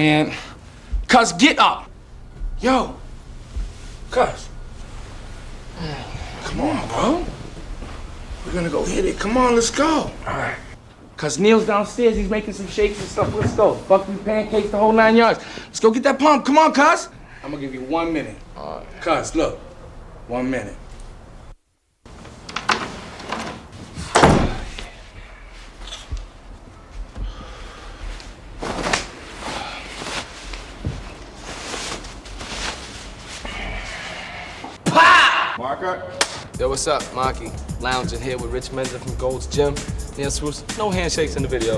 man. Cuz, get up. Yo. Cuz. Come on, bro. We're gonna go hit it. Come on, let's go. All right. Cuz Neil's downstairs. He's making some shakes and stuff. Let's go. Buckwheat pancakes, the whole 9 yards. Let's go get that pump. Come on, cuz. I'm gonna give you 1 minute. All right. Cuz, look. 1 minute. Marker? Yo, what's up, Marky? Lounging here with Rich Menza from Gold's Gym. Neil Swoops, no handshakes in the video.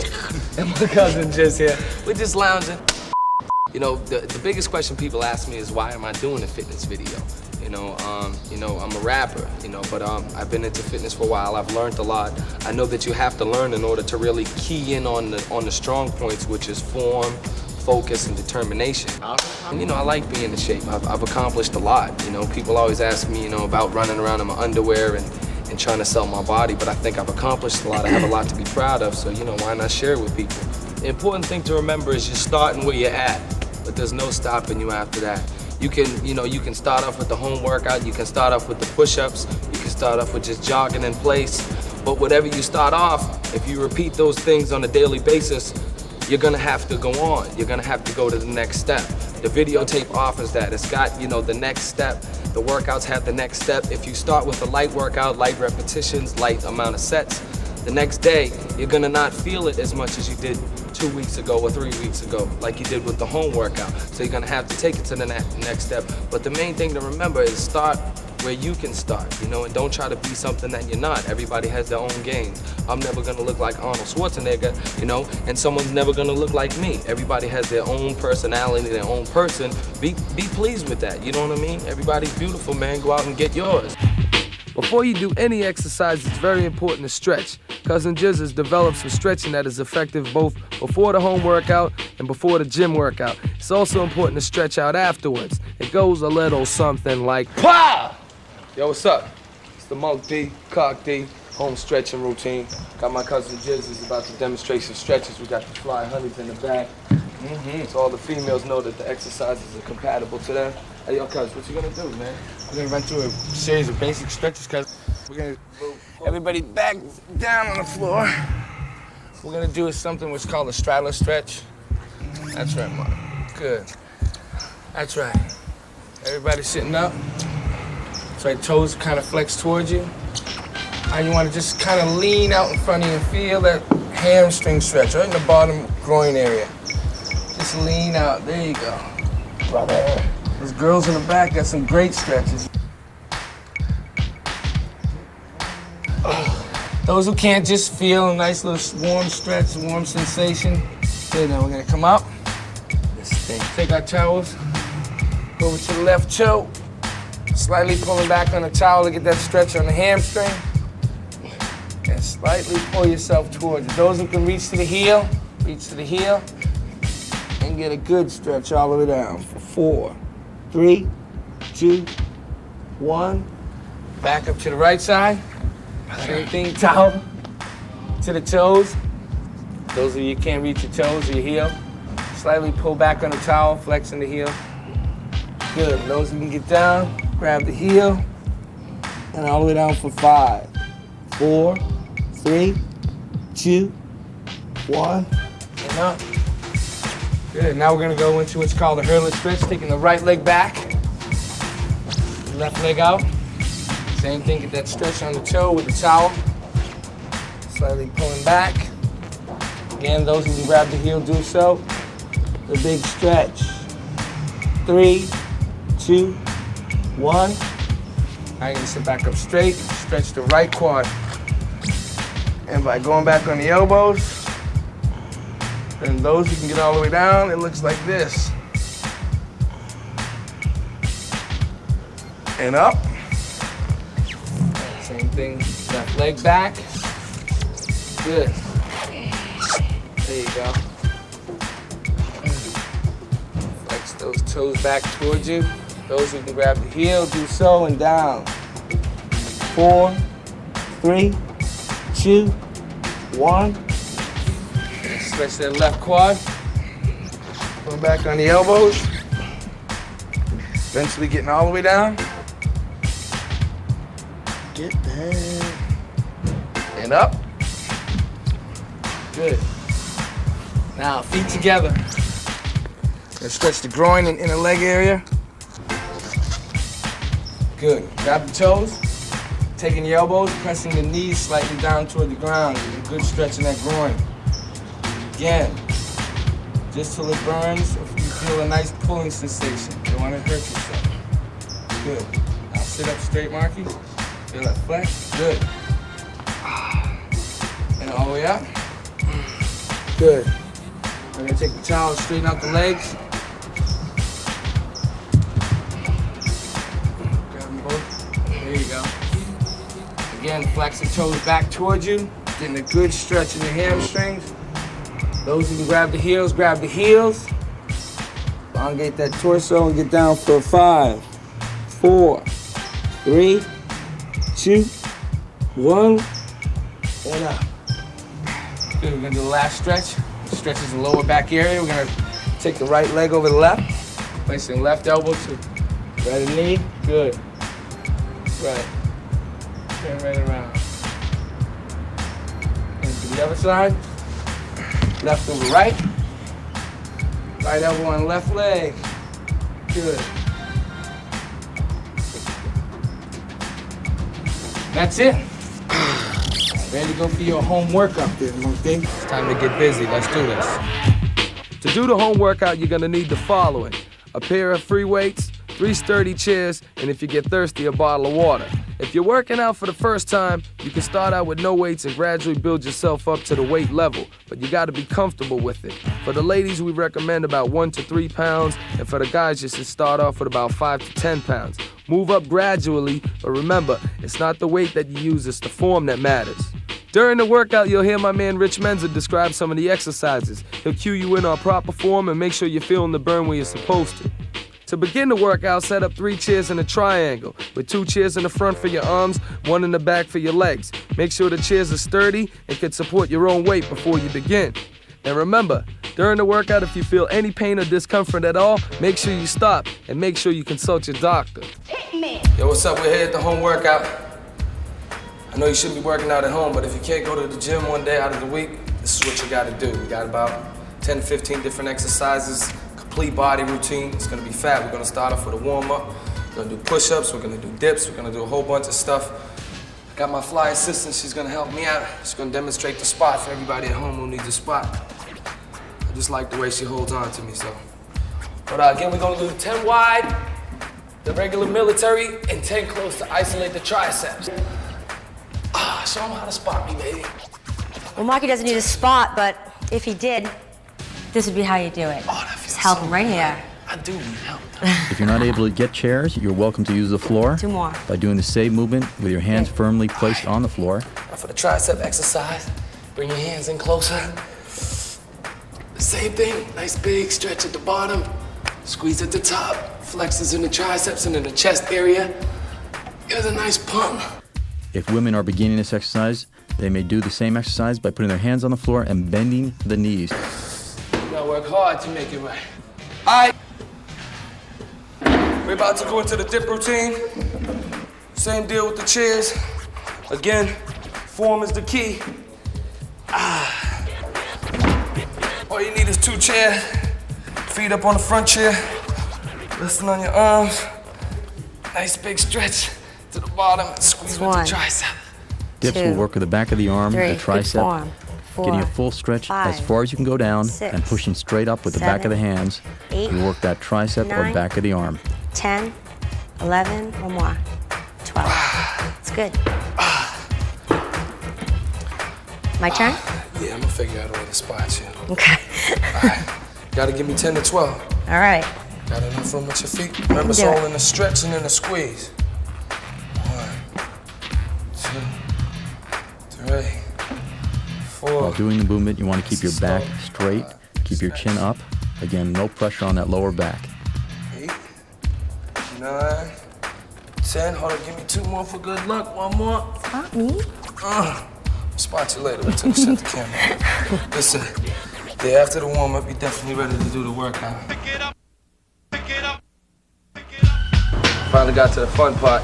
And my cousin just here. We're just lounging. You know, the biggest question people ask me is why am I doing a fitness video? You know, I'm a rapper, but I've been into fitness for a while. I've learned a lot. I know that you have to learn in order to really key in on the strong points, which is form, focus, and determination. And I like being in shape. I've accomplished a lot. People always ask me, about running around in my underwear and trying to sell my body, but I think I've accomplished a lot. I have a lot to be proud of, so why not share it with people? The important thing to remember is you're starting where you're at, but there's no stopping you after that. You can start off with the home workout, you can start off with the push-ups, you can start off with just jogging in place, but whatever you start off, if you repeat those things on a daily basis, you're gonna have to go on. You're gonna have to go to the next step. The videotape offers that. It's got, the next step. The workouts have the next step. If you start with a light workout, light repetitions, light amount of sets, the next day, you're gonna not feel it as much as you did 2 weeks ago or 3 weeks ago, like you did with the home workout. So you're gonna have to take it to the next step. But the main thing to remember is start where you can start, and don't try to be something that you're not. Everybody has their own games. I'm never gonna look like Arnold Schwarzenegger, and someone's never gonna look like me. Everybody has their own personality, their own person. Be pleased with that, you know what I mean? Everybody's beautiful, man. Go out and get yours. Before you do any exercise, it's very important to stretch. Cousin Jiz has developed some stretching that is effective both before the home workout and before the gym workout. It's also important to stretch out afterwards. It goes a little something like, POW! Yo, what's up? It's the Monk D, Cock D, home stretching routine. Got my cousin Jiz is about to demonstrate some stretches. We got the fly honeys in the back. So all the females know that the exercises are compatible to them. Hey, yo, cuz, what you gonna do, man? We're gonna run through a series of basic stretches, cuz. We're gonna everybody back down on the floor. We're gonna do something what's called a straddler stretch. That's right, Mark. Good. That's right. Everybody sitting up. That's right, toes kind of flex towards you. And you wanna just kind of lean out in front of you and feel that hamstring stretch right in the bottom groin area. Just lean out, there you go. Right there. Those girls in the back got some great stretches. Those who can't just feel a nice little warm stretch, warm sensation. Good, now we're gonna come up. This thing. Take our towels, go over to the left toe, slightly pulling back on the towel to get that stretch on the hamstring. And slightly pull yourself towards it. Those who can reach to the heel, and get a good stretch all the way down for 4, 3, 2, 1. Back up to the right side. Same thing, towel to the toes. Those of you who can't reach your toes or your heel, slightly pull back on the towel, flexing the heel. Good. Those who can get down, grab the heel, and all the way down for 5, 4, 3, 2, 1, and up. Good. Now we're gonna go into what's called a hurdle stretch, taking the right leg back, left leg out. Same thing, get that stretch on the toe with the towel. Slightly pulling back. Again, those who can grab the heel, do so. The big stretch. 3, 2, 1. Now you're gonna sit back up straight, stretch the right quad. And by going back on the elbows, then those who can get all the way down, it looks like this. And up. Same thing, left leg back. Good. There you go. Flex those toes back towards you. Those who can grab the heel, do so, and down. 4, 3, 2, 1. Stretch that left quad. Going back on the elbows. Eventually getting all the way down. Get that. And up. Good. Now, feet together. Let's stretch the groin and inner leg area. Good. Grab the toes. Taking the elbows, pressing the knees slightly down toward the ground. Get a good stretch in that groin. Again. Just till it burns, or you feel a nice pulling sensation. You don't want to hurt yourself. Good. Now sit up straight, Marky. Feel that flex. Good. And all the way up. Good. We're gonna take the towel and straighten out the legs. Grab them both. There you go. Again, flex the toes back towards you. Getting a good stretch in the hamstrings. Those who can grab the heels, grab the heels. Elongate that torso and get down for 5, 4, 3, 2, 1, and up. Good, we're gonna do the last stretch. Stretches the lower back area. We're gonna take the right leg over the left. Placing left elbow to right knee. Good. Right. Turn right around. And to the other side. Left over right. Right elbow on left leg. Good. That's it. Ready to go for your home workout there, Monkey. It's time to get busy. Let's do this. To do the home workout, you're gonna need the following: a pair of free weights, 3 sturdy chairs, and if you get thirsty, a bottle of water. If you're working out for the first time, you can start out with no weights and gradually build yourself up to the weight level, but you gotta be comfortable with it. For the ladies, we recommend about 1 to 3 pounds, and for the guys, you should start off with about 5 to 10 pounds. Move up gradually, but remember, it's not the weight that you use, it's the form that matters. During the workout, you'll hear my man Rich Menza describe some of the exercises. He'll cue you in on proper form and make sure you're feeling the burn where you're supposed to. To begin the workout, set up 3 chairs in a triangle, with 2 chairs in the front for your arms, 1 in the back for your legs. Make sure the chairs are sturdy and can support your own weight before you begin. And remember, during the workout, if you feel any pain or discomfort at all, make sure you stop and make sure you consult your doctor. Hit me. Yo, what's up? We're here at the home workout. I know you should be working out at home, but if you can't go to the gym one day out of the week, this is what you gotta do. We got about 10, 15 different exercises, complete body routine. It's gonna be fat. We're gonna start off with a warm-up. We're gonna do push-ups, we're gonna do dips, we're gonna do a whole bunch of stuff. I got my fly assistant, she's gonna help me out. She's gonna demonstrate the spot for everybody at home who needs a spot. I just like the way she holds on to me, so. But again, we're gonna do 10 wide, the regular military, and 10 close to isolate the triceps. Show him how to spot me, baby. Well, Marky doesn't need a spot, but if he did, this would be how you do it. Oh, that feels Just help him right here. I do need help. If you're not able to get chairs, you're welcome to use the floor 2 more. by doing the same movement with your hands Okay. firmly placed on the floor. Now for the tricep exercise, bring your hands in closer. The same thing, nice big stretch at the bottom, squeeze at the top, flexes in the triceps and in the chest area. Give it a nice pump. If women are beginning this exercise, they may do the same exercise by putting their hands on the floor and bending the knees. You gotta work hard to make it right. All right. We're about to go into the dip routine. Same deal with the chairs. Again, form is the key. All you need is 2 chairs. Feet up on the front chair. Listen on your arms. Nice big stretch to the bottom and squeeze with the 1. tricep. Dips 2, will work with the back of the arm, 3, the good tricep, form. 4, getting a full stretch 5, as far as you can go down 6, and pushing straight up with the back of the 7, hands. 8, You work that tricep or 9, back of the arm. 10, 11, 1 more, 12. It's good. My turn? Yeah, I'm gonna figure out a way to spot you. Okay. All right. Gotta give me 10 to 12. All right. Got enough room with your feet? Remember, it's do all it. in the stretch and in the squeeze. 1, 2, 3, 4. While doing the movement, you want to keep your back straight, keep your chin up. Again, no pressure on that lower back. 8, 9, 10. Hold on, give me 2 more for good luck. 1 more. Spot me? Spot you later. We'll set the camera. Listen, Yeah, after the warm-up, you're definitely ready to do the workout. Finally got to the fun part.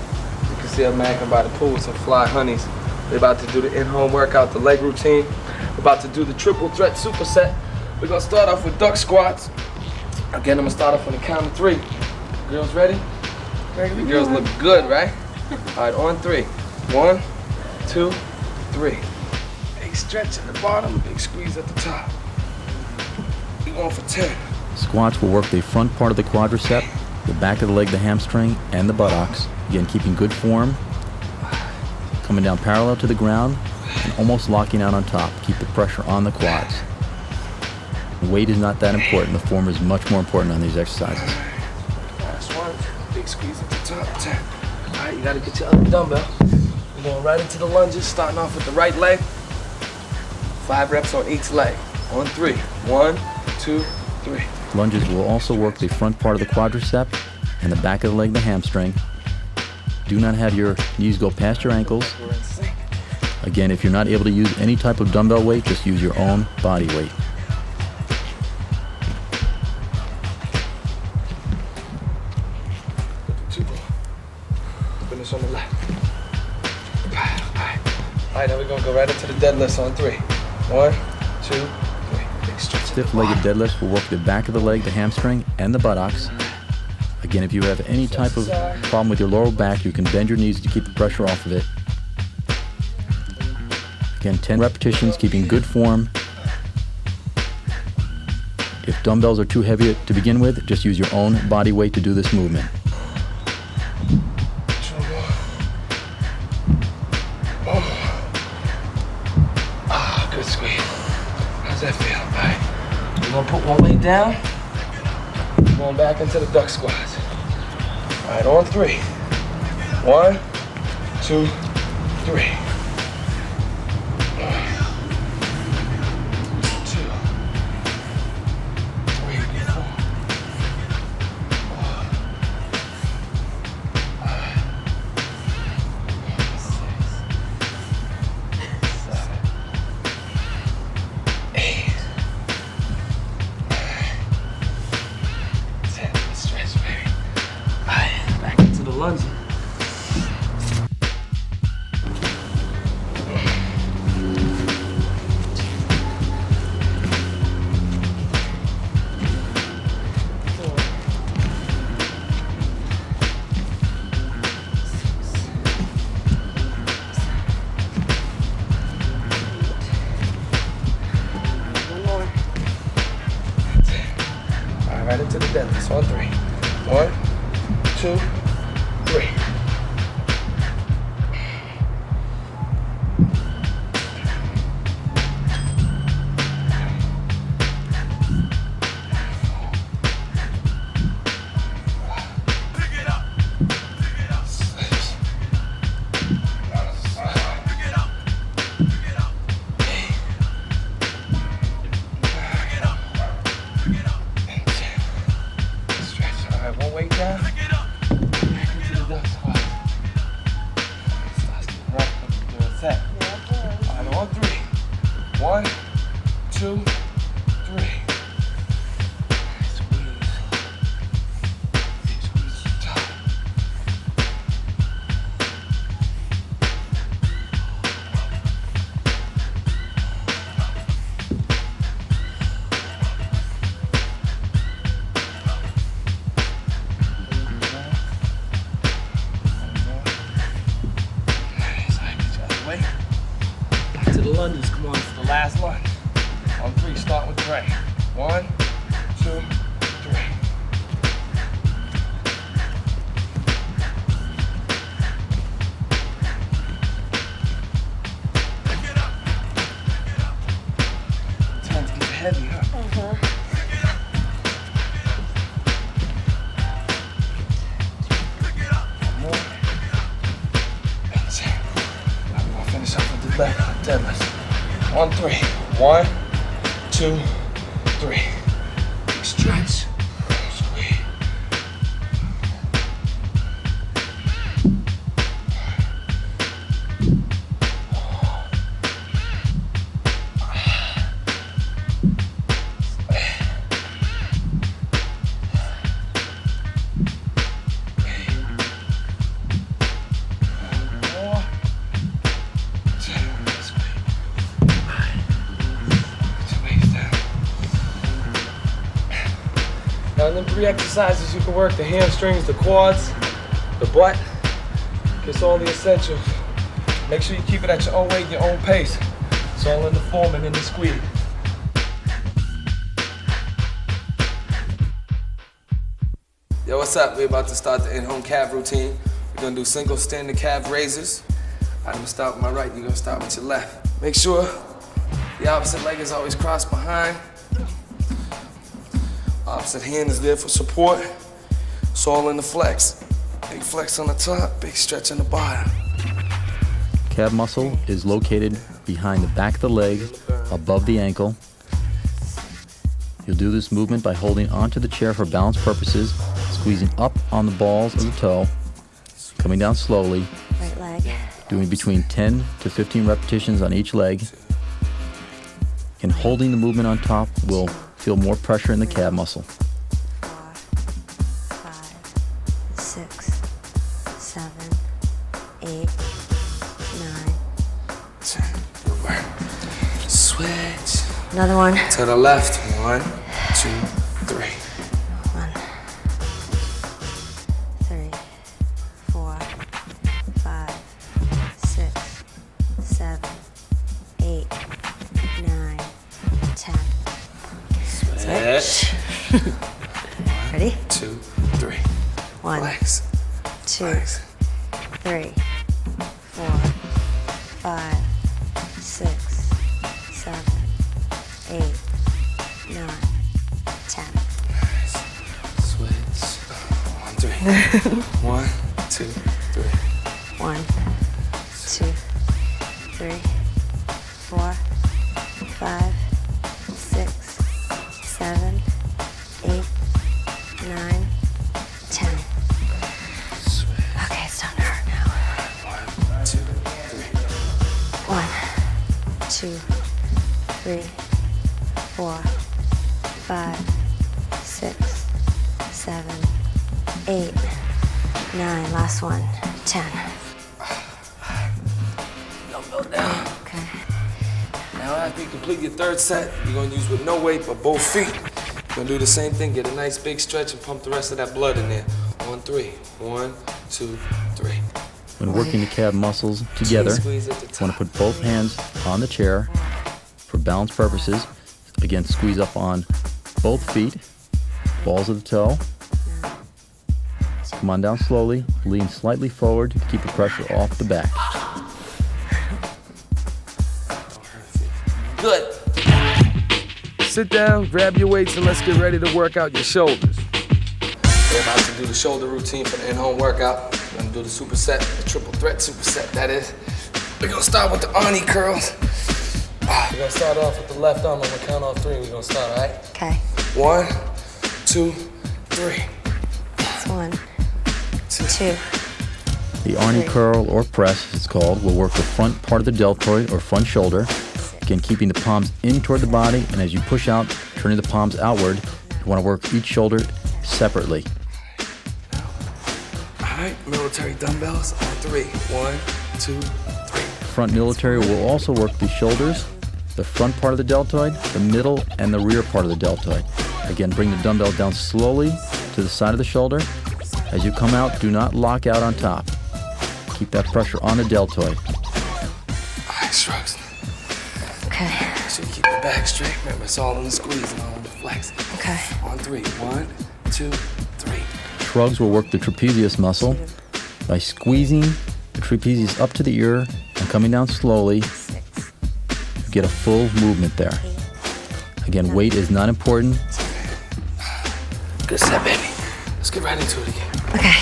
You can see I'm macking by the pool, some fly honeys. We're about to do the in-home workout, the leg routine. We're about to do the triple threat superset. We're gonna start off with duck squats. Again, I'm gonna start off on the count of 3. Girls ready? Ready? You girls look good, right? All right, on 3. 1, 2, 3. Big stretch at the bottom, big squeeze at the top. We're going for 10. Squats will work the front part of the quadricep, the back of the leg, the hamstring, and the buttocks. Again, keeping good form, coming down parallel to the ground, and almost locking out on top. Keep the pressure on the quads. Weight is not that important. The form is much more important on these exercises. Last one. Big squeeze at the top. 10. All right, you gotta get your other dumbbell. We're going right into the lunges, starting off with the right leg. 5 reps on each leg. On 3. 1, 2, 3. Lunges will also work the front part of the quadricep and the back of the leg, the hamstring. Do not have your knees go past your ankles. We're in sync. Again, if you're not able to use any type of dumbbell weight, just use your own body weight. Finish on the left. All right, now we're gonna go right into the deadlifts on 3. 1, 2, 3. Big stretch. Stiff-legged deadlifts will work the back of the leg, the hamstring, and the buttocks. Again, if you have any type of problem with your lower back, you can bend your knees to keep the pressure off of it. Again, 10 repetitions, keeping good form. If dumbbells are too heavy to begin with, just use your own body weight to do this movement. Good squeeze. How's that feel? All right. We're gonna put one leg down. Going back into the duck squats. All right, on 3. 1, 2, 3. 1, 2, 3, 4. 10. Stretch, baby. All right, back into the lunge. Right into the deadlifts on 3. 1, 2, 3. Pick it up. Pick it up. Slips. Pick it up. Pick it up. Pick it up. Pick it up. Stretch. All right, one weight down. Pick it up. Back into the duck squat. Starts getting rough. Do a set. All right, on 3. 1, 2, 3. Squeeze. Squeeze the top. Back to the lunges. Come on, for the last lunge. On 3, start with the right. 1, 2, 3. Pick it up. Pick it up. Time to get heavy, huh? Pick it up. Pick it up. More. And 10. I'm gonna finish off with the left deadlift. On 3. 1, 2, 3. Big stretch. Squeeze. 3 exercises you can work: the hamstrings, the quads, the butt. It's all the essentials. Make sure you keep it at your own weight, your own pace. It's all in the form and in the squeeze. Yo, what's up? We're about to start the in-home calf routine. We're gonna do single standing calf raises. I'm gonna start with my right, you're gonna start with your left. Make sure the opposite leg is always crossed behind. Opposite hand is there for support. It's all in the flex. Big flex on the top, big stretch on the bottom. Calf muscle is located behind the back of the leg, above the ankle. You'll do this movement by holding onto the chair for balance purposes, squeezing up on the balls of the toe, coming down slowly, Right leg. doing between 10 to 15 repetitions on each leg. And holding the movement on top will feel more pressure in the calf muscle. 4, 5, 6, 7, 8, 9. 10. Good work. Switch. Another one. To the left. 1, 2, 3. 1, 3, 4, 5, 6, 7, 8, 9, 10. Switch. Ready? 2, 3. 1, Flex. 2, Flex. 3, 4, 5, 6, 7, 8, 9, 10. Switch. 1, 3. 1, 2, 3. 1, 2, 3, 4, 5, 6, 7, 8, 9, 10. Okay, it's starting to hurt now. 1, 2, 3. 1, 2, 3, 4, 5, 6, 7, 8, 9. Last one. 10. Dumbbell down. Okay. Now after you complete your third set, you're gonna use with no weight but both feet. You're gonna do the same thing, get a nice big stretch and pump the rest of that blood in there. On 3. 1, 2, 3. When working the calf muscles together, Squeeze at the you top. want to put both hands on the chair for balance purposes. Again, squeeze up on both feet, balls of the toe. Come on down slowly, lean slightly forward to keep the pressure off the back. Good. Sit down, grab your weights, and let's get ready to work out your shoulders. We're about to do the shoulder routine for the in-home workout. We're gonna do the superset, the triple threat superset, that is. We're gonna start with the Arnie curls. We're gonna start off with the left arm. I'm gonna count off 3. We're gonna start, all right? Okay. 1, 2, 3. That's 1, 2. The Arnie curl or press, as it's called, will work the front part of the deltoid or front shoulder. Again, keeping the palms in toward the body, and as you push out, turning the palms outward. You want to work each shoulder separately. All right, military dumbbells on 3. 1, 2, 3. Front military will also work the shoulders, the front part of the deltoid, the middle, and the rear part of the deltoid. Again, bring the dumbbell down slowly to the side of the shoulder. As you come out, do not lock out on top. Keep that pressure on the deltoid. All right, shrugs. Okay. Make sure you keep the back straight. Remember, it's all in the squeeze and all in the flex. Okay. On 3. 1, 2, 3. Shrugs will work the trapezius muscle by squeezing the trapezius up to the ear and coming down slowly. 6, You get a full movement there. Again, weight is not important. Good set, baby. Let's get right into it again. Okay.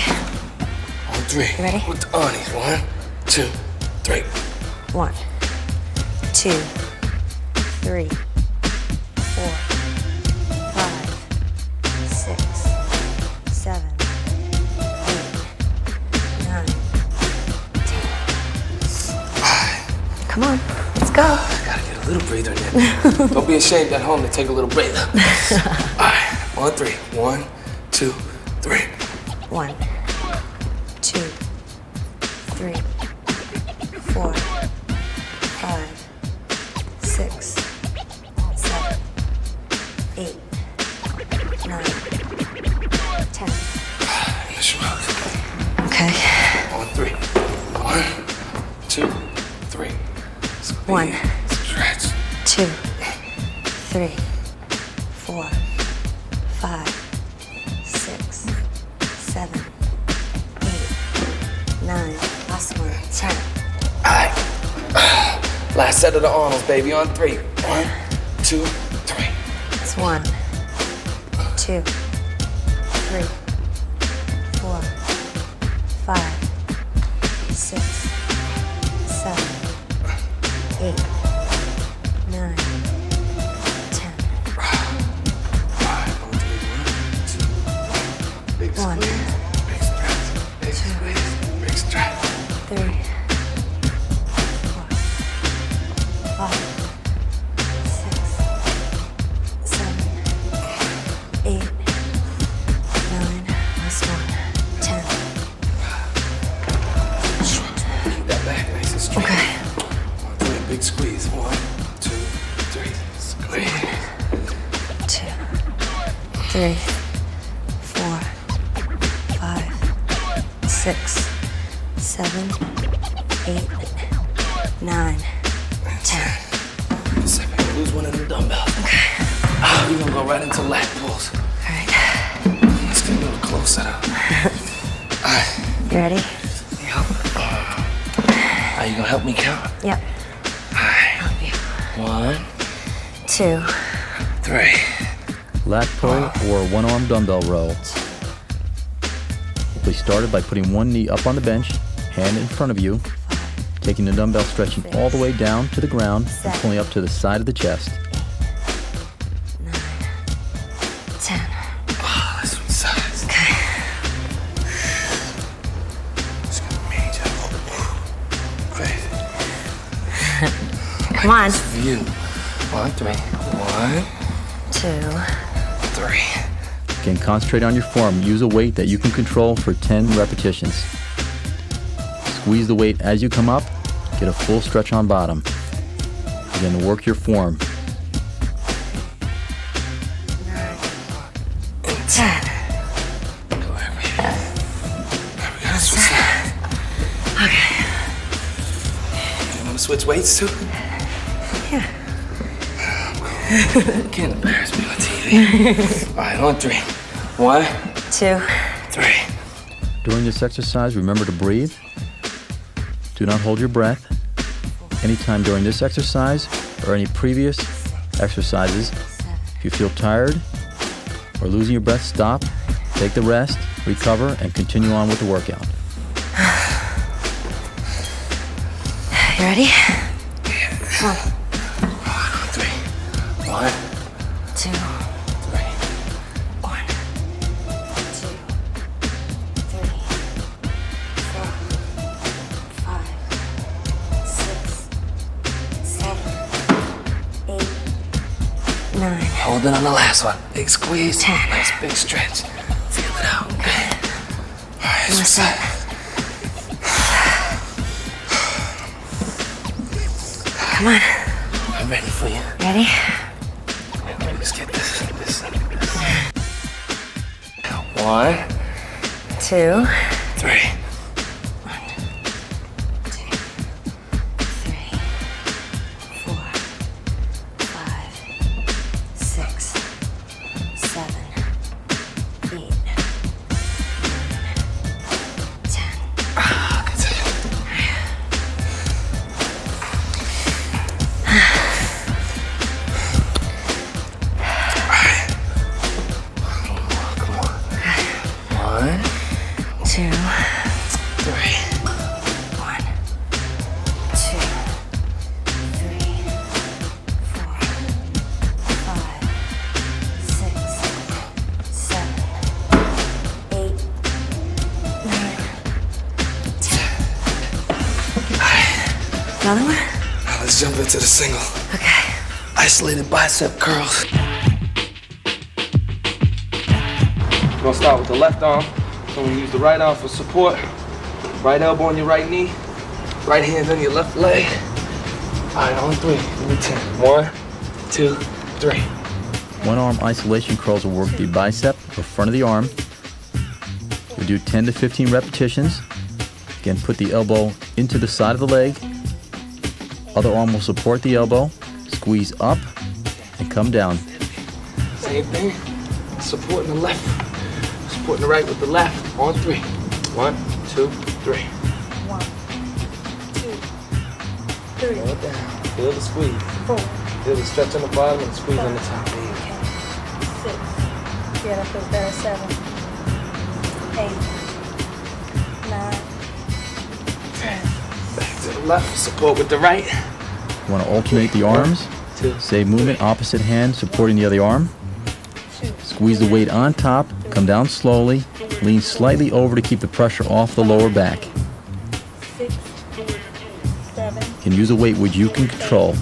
On 3. You ready? With the Arnies. 1, 2, 3. 1, 2, 3, 4, 5, 6, 7, 8, 9, 10. Come on, let's go. Gotta get a little breather in there. Don't be ashamed at home to take a little breather. All right, on 3. 1, 2, 3. 1, 2, 3, 4, 5, 6, 7, 8, 9, 10. Okay. On 3. 1, 2, 3. Squeeze. 1, Stretch. 2, 3, 4, 5, 6, 7, 8, 9. Last one. 10. Alright. Last set of the Arnolds, baby. On 3. 1, 2, 3. It's 1, 2, 3, 4, 5, 6, 7, 8, 9, 10. 1, Big stretch. Big squeeze. Big stretch. 3, 4, 5, 6, 7, 8, 9. Last one. 10. Keep that back nice and straight. Okay. 1, 3. Big squeeze. 1, 2, 3. Squeeze. 2, 3, 4, 5, 6, 7, 8, 9, 10. 7. Lose one of them dumbbells. Okay. We're gonna go right into lat pulls. All right. Let's get a little closer though. Alright. You ready? Yep. Are you gonna help me count? Yep. Alright. Help you. 1, 2, 3. Lat pull or one-arm dumbbell row. We started by putting one knee up on the bench, hand in front of you, taking the dumbbell stretching all the way down to the ground and pulling up to the side of the chest. 9, 10. Oh, that's some size. Okay. It's got major. Crazy. Come on. For you. 1, 3. 1, 2, 3. Again, concentrate on your form. Use a weight that you can control for 10 repetitions. Squeeze the weight as you come up. Get a full stretch on bottom. Again, work your form. 10. Go ahead, we gotta switch sides. Okay. You wanna switch weights too? Yeah. Can't embarrass me on TV. Alright, on 3. 1, 2, 3. During this exercise, remember to breathe. Do not hold your breath. Anytime during this exercise or any previous exercises, if you feel tired or losing your breath, stop, take the rest, recover, and continue on with the workout. You ready? Come on. 3. 1, 2, 3. 1, 2, 3, 4, 5, 6, 7, 8, 9. Hold it on the last one. Big squeeze. 10. Nice big stretch. Feel it out. Okay. Alright, switch Listen. side. Come on. I'm ready for you. Ready? Let's get this. 1, 2, 3. 3, 4, 5, 6, 7, 8, 9, 10. Good. Come on. 1, 2, 3. 1, 2, 3, 4, 5, 6, 7, 8, 9, 10. Another one? Now let's jump into the single. Okay. Isolated bicep curls. We're gonna start with the left arm. So we use the right arm for support. Right elbow on your right knee. Right hand on your left leg. All right, on 3. Give me 10. 1, 2, 3. One arm isolation curls will work the bicep or front of the arm. We do 10 to 15 repetitions. Again, put the elbow into the side of the leg. Other arm will support the elbow. Squeeze up and come down. Same thing. Supporting the left. Supporting the right with the left. On 3. 1, 2, 3. 1, 2, 3. Hold down. Feel the squeeze. 4. Feel the stretch on the bottom and the squeeze on the top. Okay. 6. Yeah, that feels better. 7, 8, 9, 10. Back to the left. Support with the right. You want to alternate the arms. 2. Same movement, opposite hand supporting the other arm. Squeeze the weight on top, come down slowly, lean slightly over to keep the pressure off the lower back. 6, 7, You can use a weight which you can control.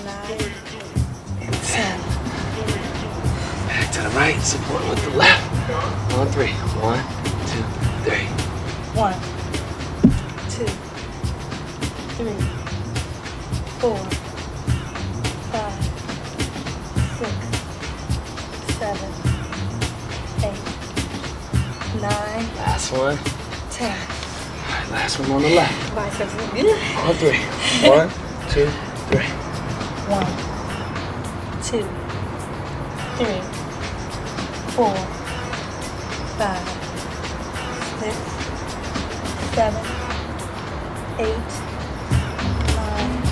9, 10. Back to the right. Support with the left. On 3. 1, 2, 3. 1, 2, 3, 4, 5, 6, 7, 8, 9, Last one. 10. All right, last one on the left. Biceps look good. On 3. 1, 2, 3. 1, 2, 3, 4, 5, 6, 7, 8, 9,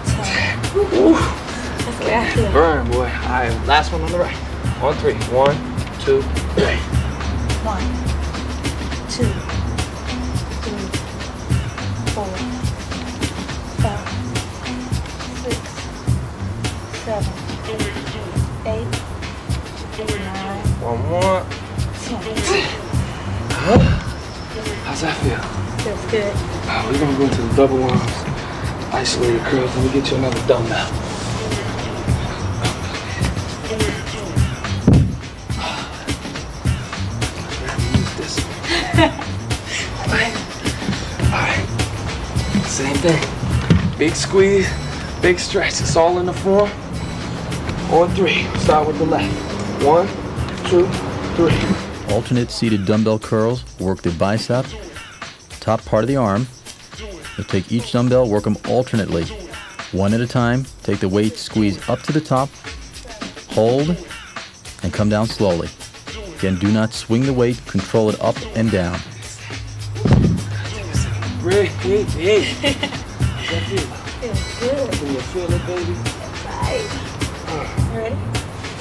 10. Ooh. That's the way I feel. Burn, boy. All right, last one on the right. On 3. 1, 2, 3. 1, 2, 3, 4, 5, 6, 7, 8, 9, One more. 10. How's that feel? Feels good. We're gonna go into the double arms. Isolated curls. Let me get you another dumbbell. Use this. Alright. Same thing. Big squeeze, big stretch. It's all in the form. On 3. Start with the left. 1, 2, 3. Alternate seated dumbbell curls work the bicep, top part of the arm. You'll take each dumbbell, work them alternately. One at a time, take the weight, squeeze up to the top, hold, and come down slowly. Again, do not swing the weight, control it up and down. Breathe. How's that feel? Feels good. Can you feel it, baby? Right. You ready?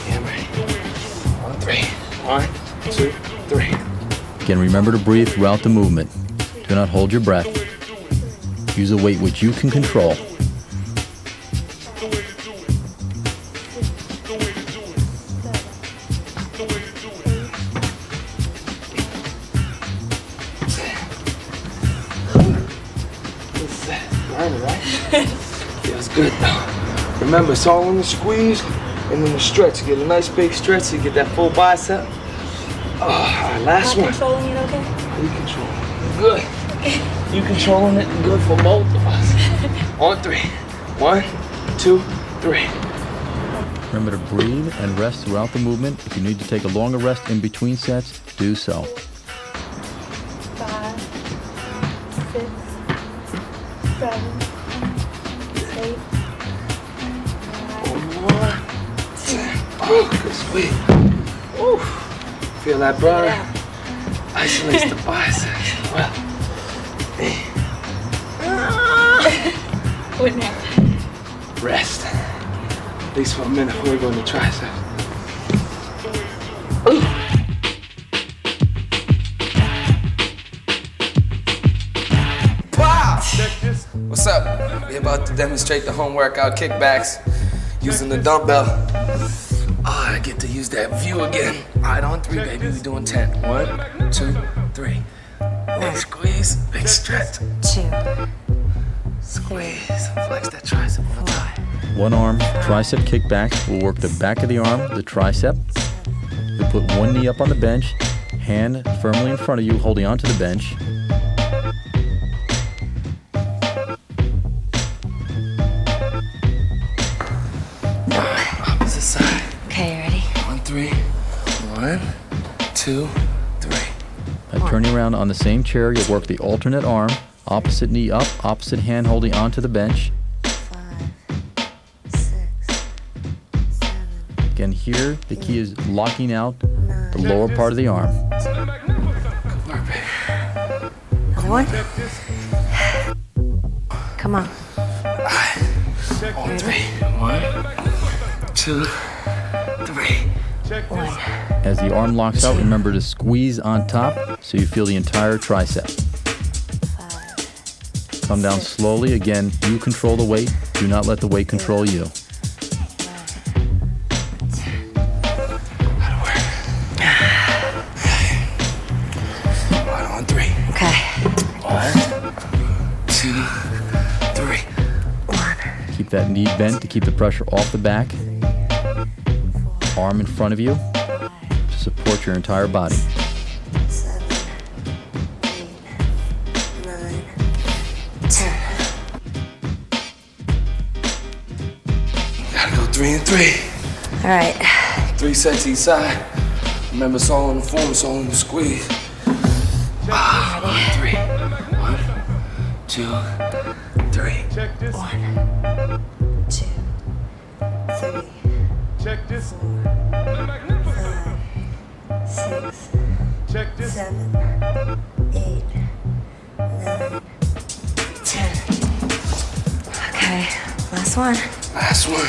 Yeah, I'm ready. On 3. 1, 2, 3. Again, remember to breathe throughout the movement. Do not hold your breath. Use a weight which you can control. Burn it, right? Feels good though. Remember, it's all in the squeeze and in the stretch. Get a nice big stretch so you get that full bicep. All right, last Am I one. controlling it okay? You control it. Good. You controlling it good for both of us. On 3. 1, 2, 3. Remember to breathe and rest throughout the movement. If you need to take a longer rest in between sets, do so. 5, 6, 7, 8, 9, 10. Oh, good sweet. Woo. Feel that burn? Yeah. Isolates the biceps. Well, What now? rest. At least for a minute before we go into triceps. Wow! What's up? We're about to demonstrate the home workout kickbacks using the dumbbell. I get to use that view again. All right, on 3, baby. We're doing 10. 1, 2, 3. Big squeeze, big stretch. 2, Squeeze, flex that tricep on the thigh. One arm tricep kickbacks will work the back of the arm, the tricep. You'll put one knee up on the bench, hand firmly in front of you, holding onto the bench. Opposite side. Okay, ready? On 3. 1, 2, 3. Turning around on the same chair, you'll work the alternate arm, opposite knee up, opposite hand holding onto the bench. 5, 6, 7. Again, here, the key is locking out the lower part of the arm. Another one. Come on. On 3. 1, 2, 3. 1. As the arm locks out, remember to squeeze on top so you feel the entire tricep. 5. Come down slowly. Again, you control the weight. Do not let the weight control you. On 3. Okay. 1, 2, 3. 1. Keep that knee bent to keep the pressure off the back. Arm in front of you to support your entire body. 7, 8, 9, 10. Gotta go 3 and 3. All right. 3 sets each side. Remember, it's all in the form, it's all in the squeeze. 3. 1, 2, 3. 1, 2, 3. Check this. 5, 6, Check this. 7, 8, 9, 10. Okay, last one. Last one.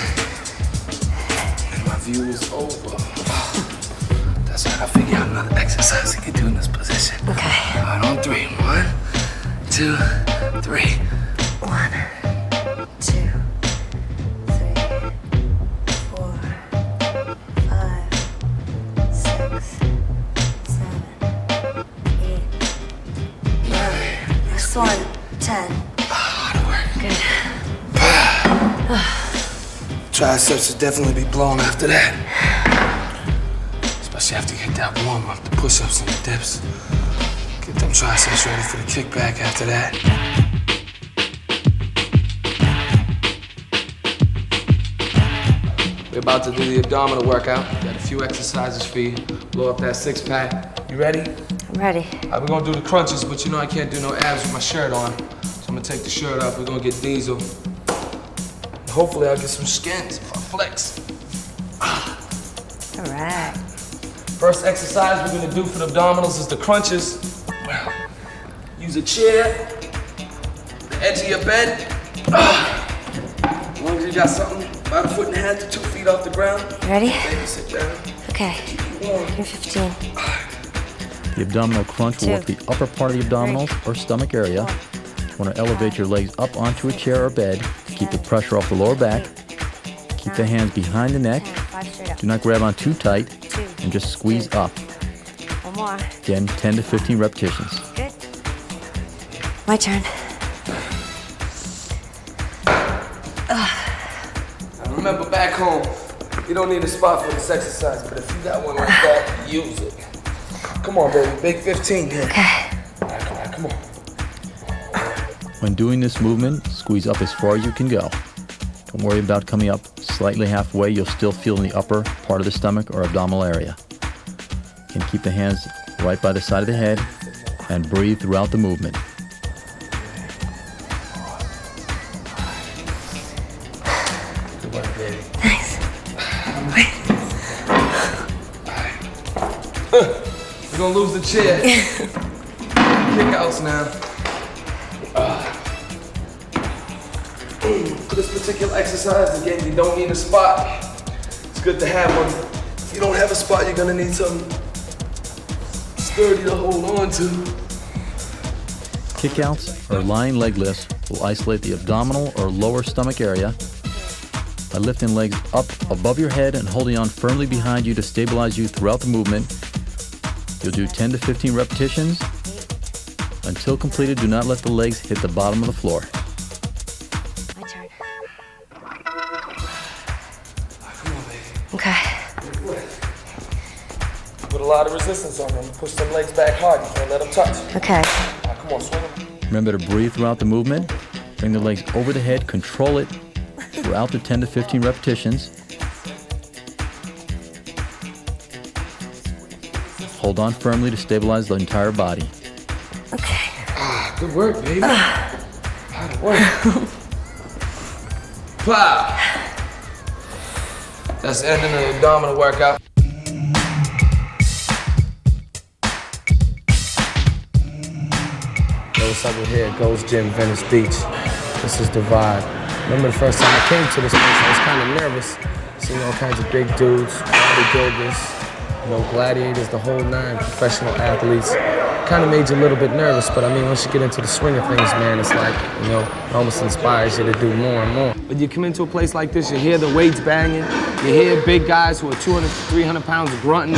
And my view is over. That's how I figure out another exercise I can do in this position. Okay. All right, on 3. 1, 2, 3. 1, 2, 3, 4, 5, 6, 7, 8, 9. Next one. 10. Good. Triceps will definitely be blown after that. Especially after you get that warm up, the push-ups and the dips. Get them triceps ready for the kickback after that. We're about to do the abdominal workout. Got a few exercises for you. Blow up that 6-pack. You ready? I'm ready. We're gonna do the crunches, but you know I can't do no abs with my shirt on. So I'm gonna take the shirt off. We're gonna get diesel. And hopefully I'll get some skins if I flex. All right. First exercise we're gonna do for the abdominals is the crunches. Use a chair, the edge of your bed. As long as you got something about 1.5 to 2 feet off the ground. You ready? Baby, sit down. Okay. Warm. Give me 15. The abdominal crunch will work the upper part of the abdominals or stomach area. You want to elevate your legs up onto a chair or bed to keep the pressure off the lower back. Keep the hands behind the neck. 5 straight up. Do not grab on too tight 2. and just squeeze up. One more. Again, 10 to 15 repetitions. Good. My turn. Remember back home, you don't need a spot for this exercise, but if you got one like that, use it. Come on, baby, big 15 here. Okay. All right, come on. When doing this movement, squeeze up as far as you can go. Don't worry about coming up slightly halfway. You'll still feel in the upper part of the stomach or abdominal area. You can keep the hands right by the side of the head and breathe throughout the movement. Good work, baby. Nice. We're gonna lose the chair. Kickouts now. For this particular exercise, again, you don't need a spot. It's good to have one. If you don't have a spot, you're gonna need something sturdy to hold on to. Kickouts or lying leg lifts will isolate the abdominal or lower stomach area by lifting legs up above your head and holding on firmly behind you to stabilize you throughout the movement. You'll do 10 to 15 repetitions. Until completed, do not let the legs hit the bottom of the floor. My turn. Come on, baby. Okay. Put a lot of resistance on them. Push them legs back hard. You can't let them touch. Okay. Now, come on, swing them. Remember to breathe throughout the movement. Bring the legs over the head. Control it throughout the 10 to 15 repetitions. Hold on firmly to stabilize the entire body. Okay. Good work, baby. Hard work. Plow. That's the end of the abdominal workout. Yo, what's up with here? Gold's Gym, Venice Beach. This is the vibe. Remember the first time I came to this place, I was kind of nervous. Seeing all kinds of big dudes, bodybuilders, you know, gladiators, the whole nine, professional athletes. Kind of made you a little bit nervous, but I mean, once you get into the swing of things, man, it's like, you know, it almost inspires you to do more and more. When you come into a place like this, you hear the weights banging, you hear big guys who are 200, 300 pounds grunting,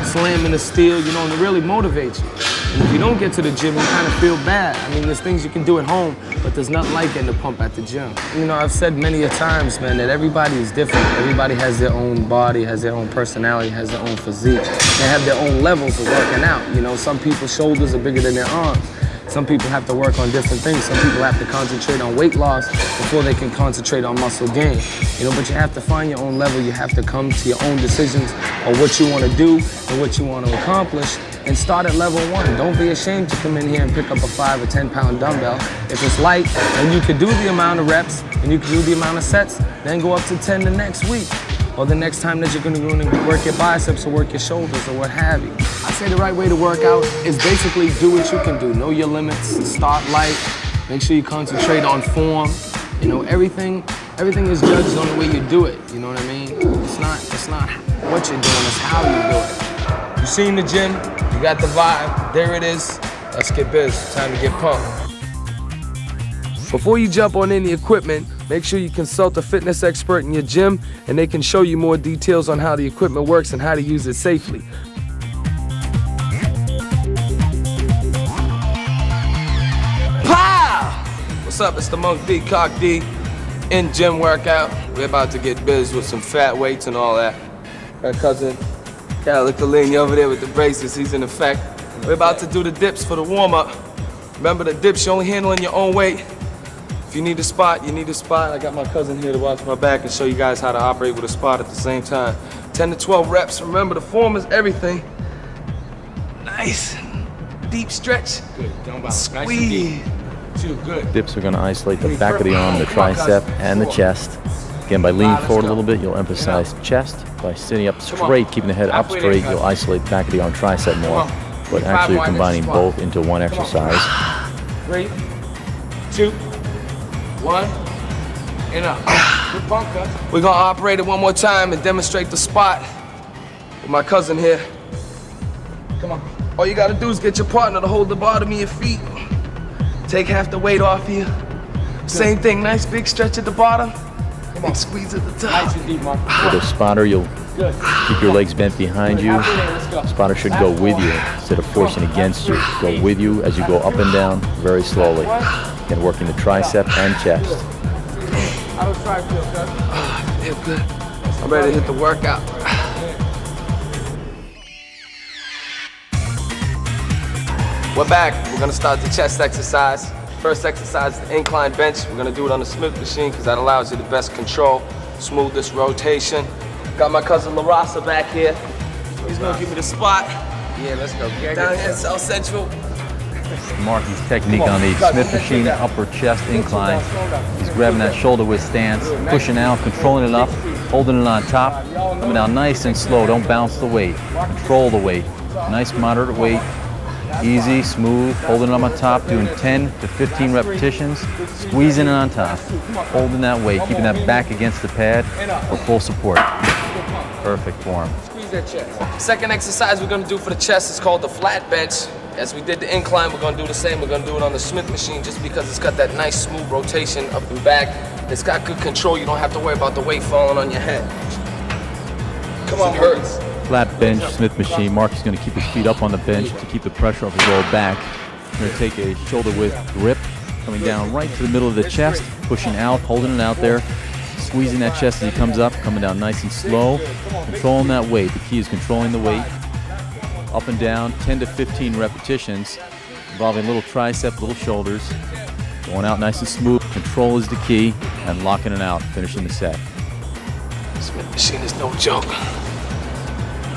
slamming the steel, you know, and it really motivates you. And if you don't get to the gym, you kind of feel bad. I mean, there's things you can do at home, but there's nothing like getting a pump at the gym. You know, I've said many a times, man, that everybody is different. Everybody has their own body, has their own personality, has their own physique. They have their own levels of working out. You know, some people's shoulders are bigger than their arms. Some people have to work on different things. Some people have to concentrate on weight loss before they can concentrate on muscle gain. You know, but you have to find your own level. You have to come to your own decisions on what you want to do and what you want to accomplish. And start at level 1. Don't be ashamed to come in here and pick up a 5 or 10 pound dumbbell. If it's light and you can do the amount of reps and you can do the amount of sets, then go up to 10 the next week. Or the next time that you're gonna go and work your biceps or work your shoulders or what have you. I say the right way to work out is basically do what you can do. Know your limits, start light, make sure you concentrate on form. You know, everything is judged on the way you do it, you know what I mean? It's not what you're doing, it's how you do it. You seen the gym, you got the vibe, there it is. Let's get biz, time to get pumped. Before you jump on any equipment, make sure you consult a fitness expert in your gym and they can show you more details on how the equipment works and how to use it safely. Pow! What's up, it's the Monk D, Cock D, in gym workout. We're about to get biz with some fat weights and all that. Our cousin, Calicolini over there with the braces, he's in effect. We're about to do the dips for the warm-up. Remember the dips, you're only handling your own weight. If you need a spot, you need a spot. I got my cousin here to watch my back and show you guys how to operate with a spot at the same time. 10 to 12 reps. Remember, the form is everything. Nice. Deep stretch. Good. Don't bounce. Squeeze. Nice. Too good. Dips are going to isolate the back of the arm, the tricep, and the chest. Again, by leaning forward a little bit, you'll emphasize chest. By sitting up straight, keeping the head up straight, you'll isolate the back of the arm, tricep more. But actually, you're combining both into one exercise. 3, 2, 1, and up. Good pump, cuz. We're gonna operate it one more time and demonstrate the spot with my cousin here. Come on. All you gotta do is get your partner to hold the bottom of your feet. Take half the weight off you. Same thing, nice big stretch at the bottom. Big squeeze at the top. Nice and deep, Mark. With a spotter, you'll keep your legs bent behind you. Let's go. Spotter should go with you instead of forcing against you. Go with you as you go up and down very slowly. Again, working the tricep and chest. How does try feel, cuz? Feel good. I'm ready to hit the workout. We're back. We're gonna start the chest exercise. First exercise is the incline bench. We're gonna do it on the Smith machine because that allows you the best control, smoothest rotation. Got my cousin LaRasa back here. He's gonna give me the spot. Yeah, let's go. Down here in South Central. Marky's technique on the Smith machine, upper chest incline. He's grabbing that shoulder width stance, pushing out, controlling it up, holding it on top, coming down nice and slow. Don't bounce the weight. Control the weight. Nice moderate weight. Easy, smooth, holding it on top, doing 10 to 15 repetitions, squeezing it on top, holding that weight, keeping that back against the pad for full support. Perfect form. Squeeze that chest. Second exercise we're gonna do for the chest is called the flat bench. As we did the incline, we're gonna do the same. We're gonna do it on the Smith machine just because it's got that nice smooth rotation up and back. It's got good control. You don't have to worry about the weight falling on your head. Come on, hurts. Flat bench, Smith machine. Marky's going to keep his feet up on the bench to keep the pressure off his lower back. He's going to take a shoulder width grip, coming down right to the middle of the chest, pushing out, holding it out there, squeezing that chest as he comes up, coming down nice and slow, controlling that weight. The key is controlling the weight. Up and down, 10 to 15 repetitions, involving little tricep, little shoulders. Going out nice and smooth. Control is the key, and locking it out, finishing the set. Smith machine is no joke.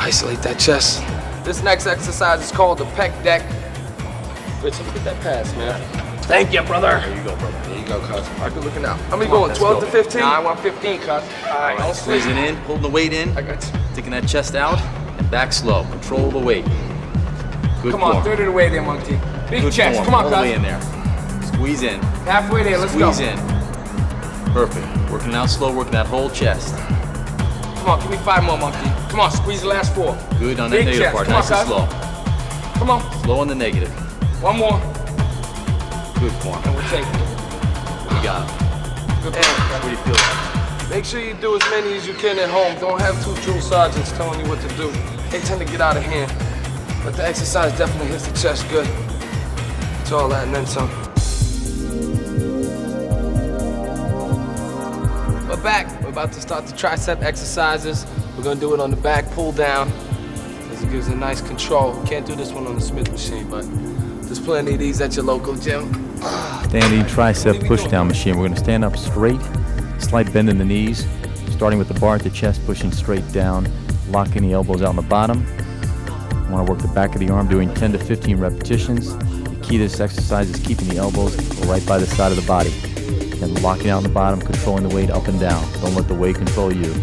Isolate that chest. This next exercise is called the pec deck. Rich, let me get that pass, man. Thank you, brother. There you go, brother. There you go, cuz. Mark, good looking out. How many Come on, going, let's 12 go. to 15? Nah, I want 15, cuz. All right, don't sleep. Squeezing in, holding the weight in, I got you. taking that chest out, and back slow. Control the weight. Good Come form. on, third of the way there, Monkey. Big Good chest. form. Come on, All the way cuz. in there. Squeeze in. Halfway there, let's go. Squeeze in. Perfect. Working out slow, working that whole chest. Come on, give me 5 more, Monkey. Come on, squeeze the last 4. Good on that Big negative chest. part. Come on, Nice and cuz. slow. Come on, Slow on the negative. 1 more, Good form. and we'll take it. You got it. Good What point. do you feel like? Make sure you do as many as you can at home. Don't have 2 drill sergeants telling you what to do. They tend to get out of hand. But the exercise definitely hits the chest good. It's all that and then some. We're back. We're about to start the tricep exercises. We're gonna do it on the back pull down, because it gives a nice control. Can't do this one on the Smith machine, but there's plenty of these at your local gym. Standing tricep push down machine. We're going to stand up straight, slight bend in the knees, starting with the bar at the chest, pushing straight down, locking the elbows out on the bottom. I want to work the back of the arm, doing 10 to 15 repetitions. The key to this exercise is keeping the elbows right by the side of the body. And locking out on the bottom, controlling the weight up and down. Don't let the weight control you.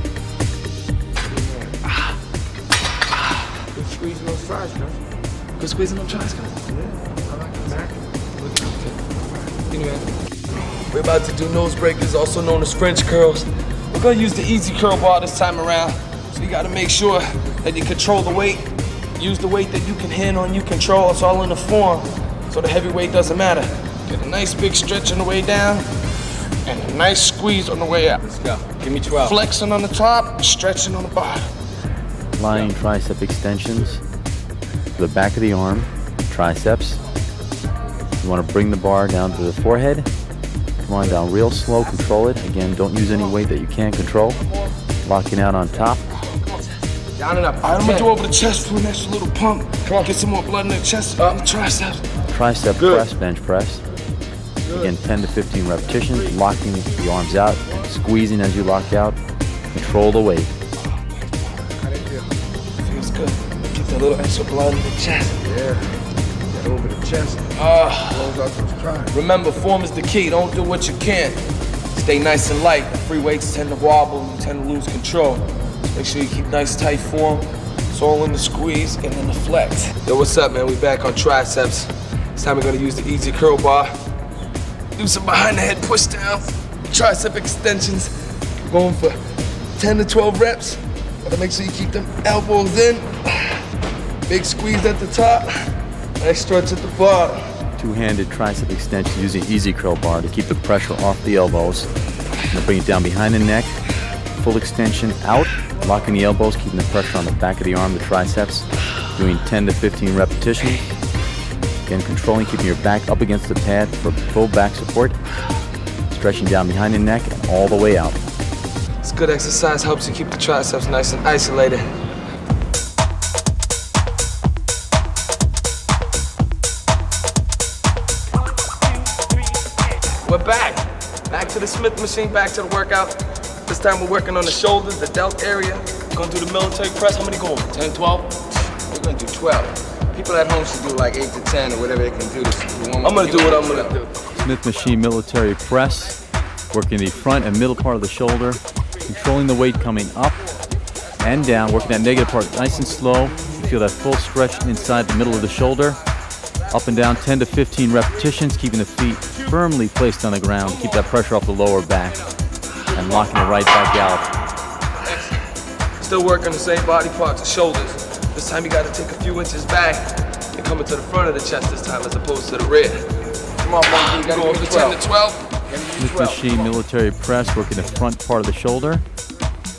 Good squeezing those fries, cuz. Good squeezing them tries, guys. Anyway, we're about to do nose breakers, also known as French curls. We're gonna use the easy curl bar this time around. So you gotta make sure that you control the weight. Use the weight that you can handle and you control. It's all in the form, so the heavy weight doesn't matter. Get a nice big stretch on the way down, and a nice squeeze on the way out. Let's go. Give me 12. Flexing on the top, stretching on the bottom. Lying tricep extensions to the back of the arm, triceps. You want to bring the bar down to the forehead. Come on down real slow, control it. Again, don't use any weight that you can't control. Locking out on top. Down and up. All right, I'm gonna do over the chest for an extra little pump. Come on, get some more blood in the chest, the triceps. Tricep Good. press, bench press. Again, 10 to 15 repetitions, locking the arms out, squeezing as you lock out. Control the weight. How they feel? Feels good. Get that little extra blood in the chest. Yeah. Get over the chest. Close out those tries. Remember, form is the key. Don't do what you can. Stay nice and light. The free weights tend to wobble and you tend to lose control. Make sure you keep nice tight form. It's all in the squeeze and in the flex. Yo, what's up, man? We back on triceps. This time we're gonna use the easy curl bar. Do some behind the head push down, tricep extensions. We're going for 10 to 12 reps. Gotta make sure you keep them elbows in. Big squeeze at the top. Nice stretch at the bottom. Two-handed tricep extension using easy curl bar to keep the pressure off the elbows. And bring it down behind the neck. Full extension out, locking the elbows, keeping the pressure on the back of the arm, the triceps. Doing 10 to 15 repetitions. Again, controlling, keeping your back up against the pad for full back support. Stretching down behind the neck and all the way out. This good exercise helps you keep the triceps nice and isolated. We're back. Back to the Smith machine, back to the workout. This time we're working on the shoulders, the delt area. We're gonna do the military press. How many going? 10, 12? We're gonna do 12. People at home should do like 8 to 10 or whatever they can do. I'm gonna do what I'm gonna do. Smith machine military press. Working the front and middle part of the shoulder. Controlling the weight coming up and down. Working that negative part nice and slow. You feel that full stretch inside the middle of the shoulder. Up and down, 10 to 15 repetitions, keeping the feet firmly placed on the ground. Keep that pressure off the lower back. And locking it right back out. Still working the same body parts, the shoulders. This time you gotta take a few inches back and come into the front of the chest this time as opposed to the rear. Come on, Monkey, you gotta Going go for to 10 12. to 12. Smith machine military press, working the front part of the shoulder.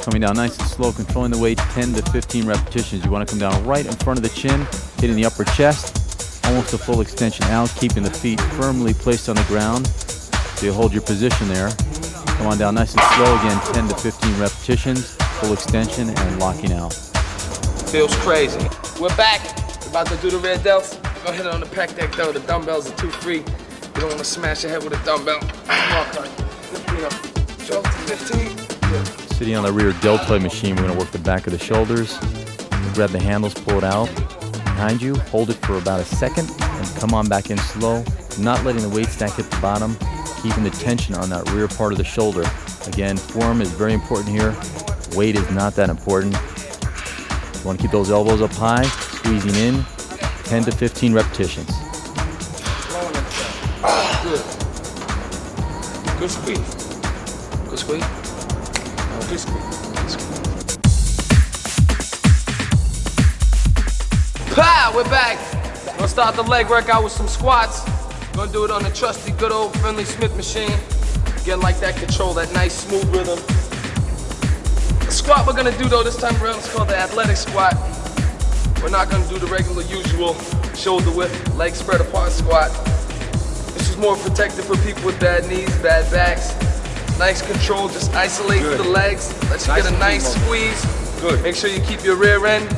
Coming down nice and slow, controlling the weight, 10 to 15 repetitions. You want to come down right in front of the chin, hitting the upper chest. Almost a full extension out, keeping the feet firmly placed on the ground. So you hold your position there. Come on down nice and slow again, 10 to 15 repetitions, full extension and locking out. Feels crazy. We're back. We're about to do the red delts. Go ahead on the pec deck though. The dumbbells are too free. You don't want to smash your head with a dumbbell. Come on, Cardi. 12 to 15. Sitting on the rear deltoid machine, we're going to work the back of the shoulders. Grab the handles, pull it out. behind you. Hold it for about a second and come on back in slow, not letting the weight stack hit the bottom, keeping the tension on that rear part of the shoulder. Again, form is very important here. Weight is not that important. You want to keep those elbows up high, squeezing in, 10 to 15 repetitions. Good. Good squeeze. Good squeeze. Good squeeze. Pow! We're back. Gonna start the leg workout with some squats. Gonna do it on the trusty, good old friendly Smith machine. Again, like that, control that nice smooth rhythm. The squat we're gonna do though this time around is called the athletic squat. We're not gonna do the regular, usual shoulder width, leg spread apart squat. This is more protected for people with bad knees, bad backs. Nice control, just isolate the legs. Let you get a nice squeeze. Good. Make sure you keep your rear end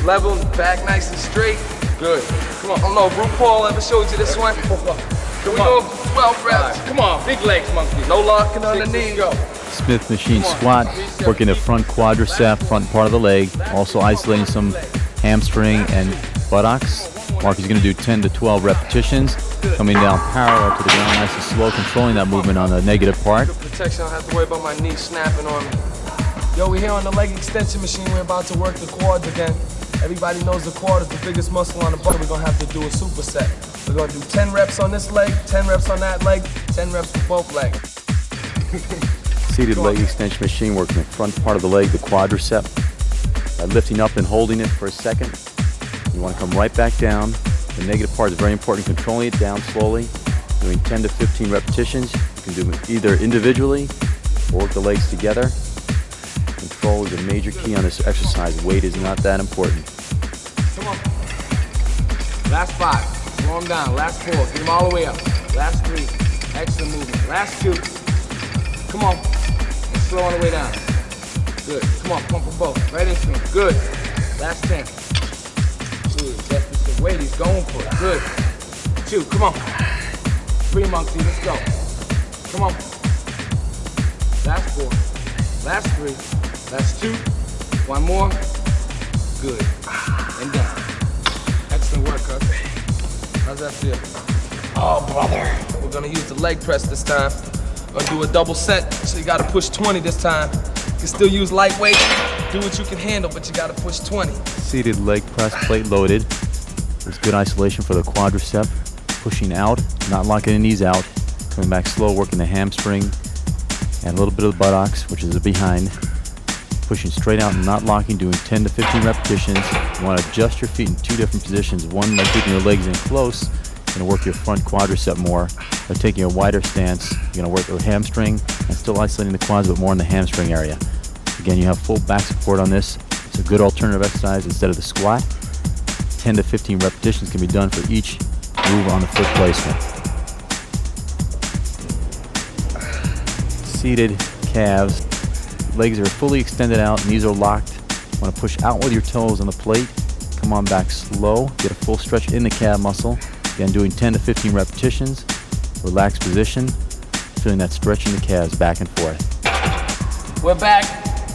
level, back nice and straight. Good. Come on, oh no, RuPaul ever showed you this one? Can we go 12 reps? Come on, big legs, monkey. No locking on the knee. Go. Smith machine squat, working the front quadricep, front part of the leg, also isolating some hamstring and buttocks. Mark is going to do 10 to 12 repetitions, coming down parallel to the ground, nice and slow, controlling that movement on the negative part. Good protection, I don't have to worry about my knee snapping on me. Yo, we're here on the leg extension machine. We're about to work the quads again. Everybody knows the quad is the biggest muscle on the body. We're gonna have to do a superset. We're gonna do 10 reps on this leg, 10 reps on that leg, 10 reps for both legs. Seated leg extension machine, working the front part of the leg, the quadricep, by lifting up and holding it for a second. You want to come right back down. The negative part is very important, controlling it down slowly, doing 10 to 15 repetitions. You can do it either individually or work the legs together. Control is a major key on this exercise. Weight is not that important. Come on. Last 5. Slow them down. Last 4. Get them all the way up. Last 3. Excellent movement. Last 2. Come on. And slow on the way down. Good. Come on. Pump them both. Right into them. Good. Last 10. Good. That's the weight he's going for. Good. 2. Come on. 3, monkey. Let's go. Come on. Last 4. Last 3. Last 2. 1 more. Good. And down. Excellent work, cuz. How's that feel? Oh, brother. We're gonna use the leg press this time. Gonna do a double set, so you gotta push 20 this time. You can still use lightweight, do what you can handle, but you gotta push 20. Seated leg press, plate loaded. There's good isolation for the quadricep. Pushing out, not locking the knees out. Coming back slow, working the hamstring and a little bit of the buttocks, which is the behind. Pushing straight out and not locking, doing 10 to 15 repetitions. You want to adjust your feet in 2 different positions. One by keeping your legs in close, you're going to work your front quadricep more. By taking a wider stance, you're going to work your hamstring and still isolating the quads, but more in the hamstring area. Again, you have full back support on this. It's a good alternative exercise instead of the squat. 10 to 15 repetitions can be done for each move on the foot placement. Seated calves. Legs are fully extended out, knees are locked. Want to push out with your toes on the plate. Come on back slow. Get a full stretch in the calf muscle. Again, doing 10 to 15 repetitions. Relaxed position. Feeling that stretch in the calves back and forth. We're back.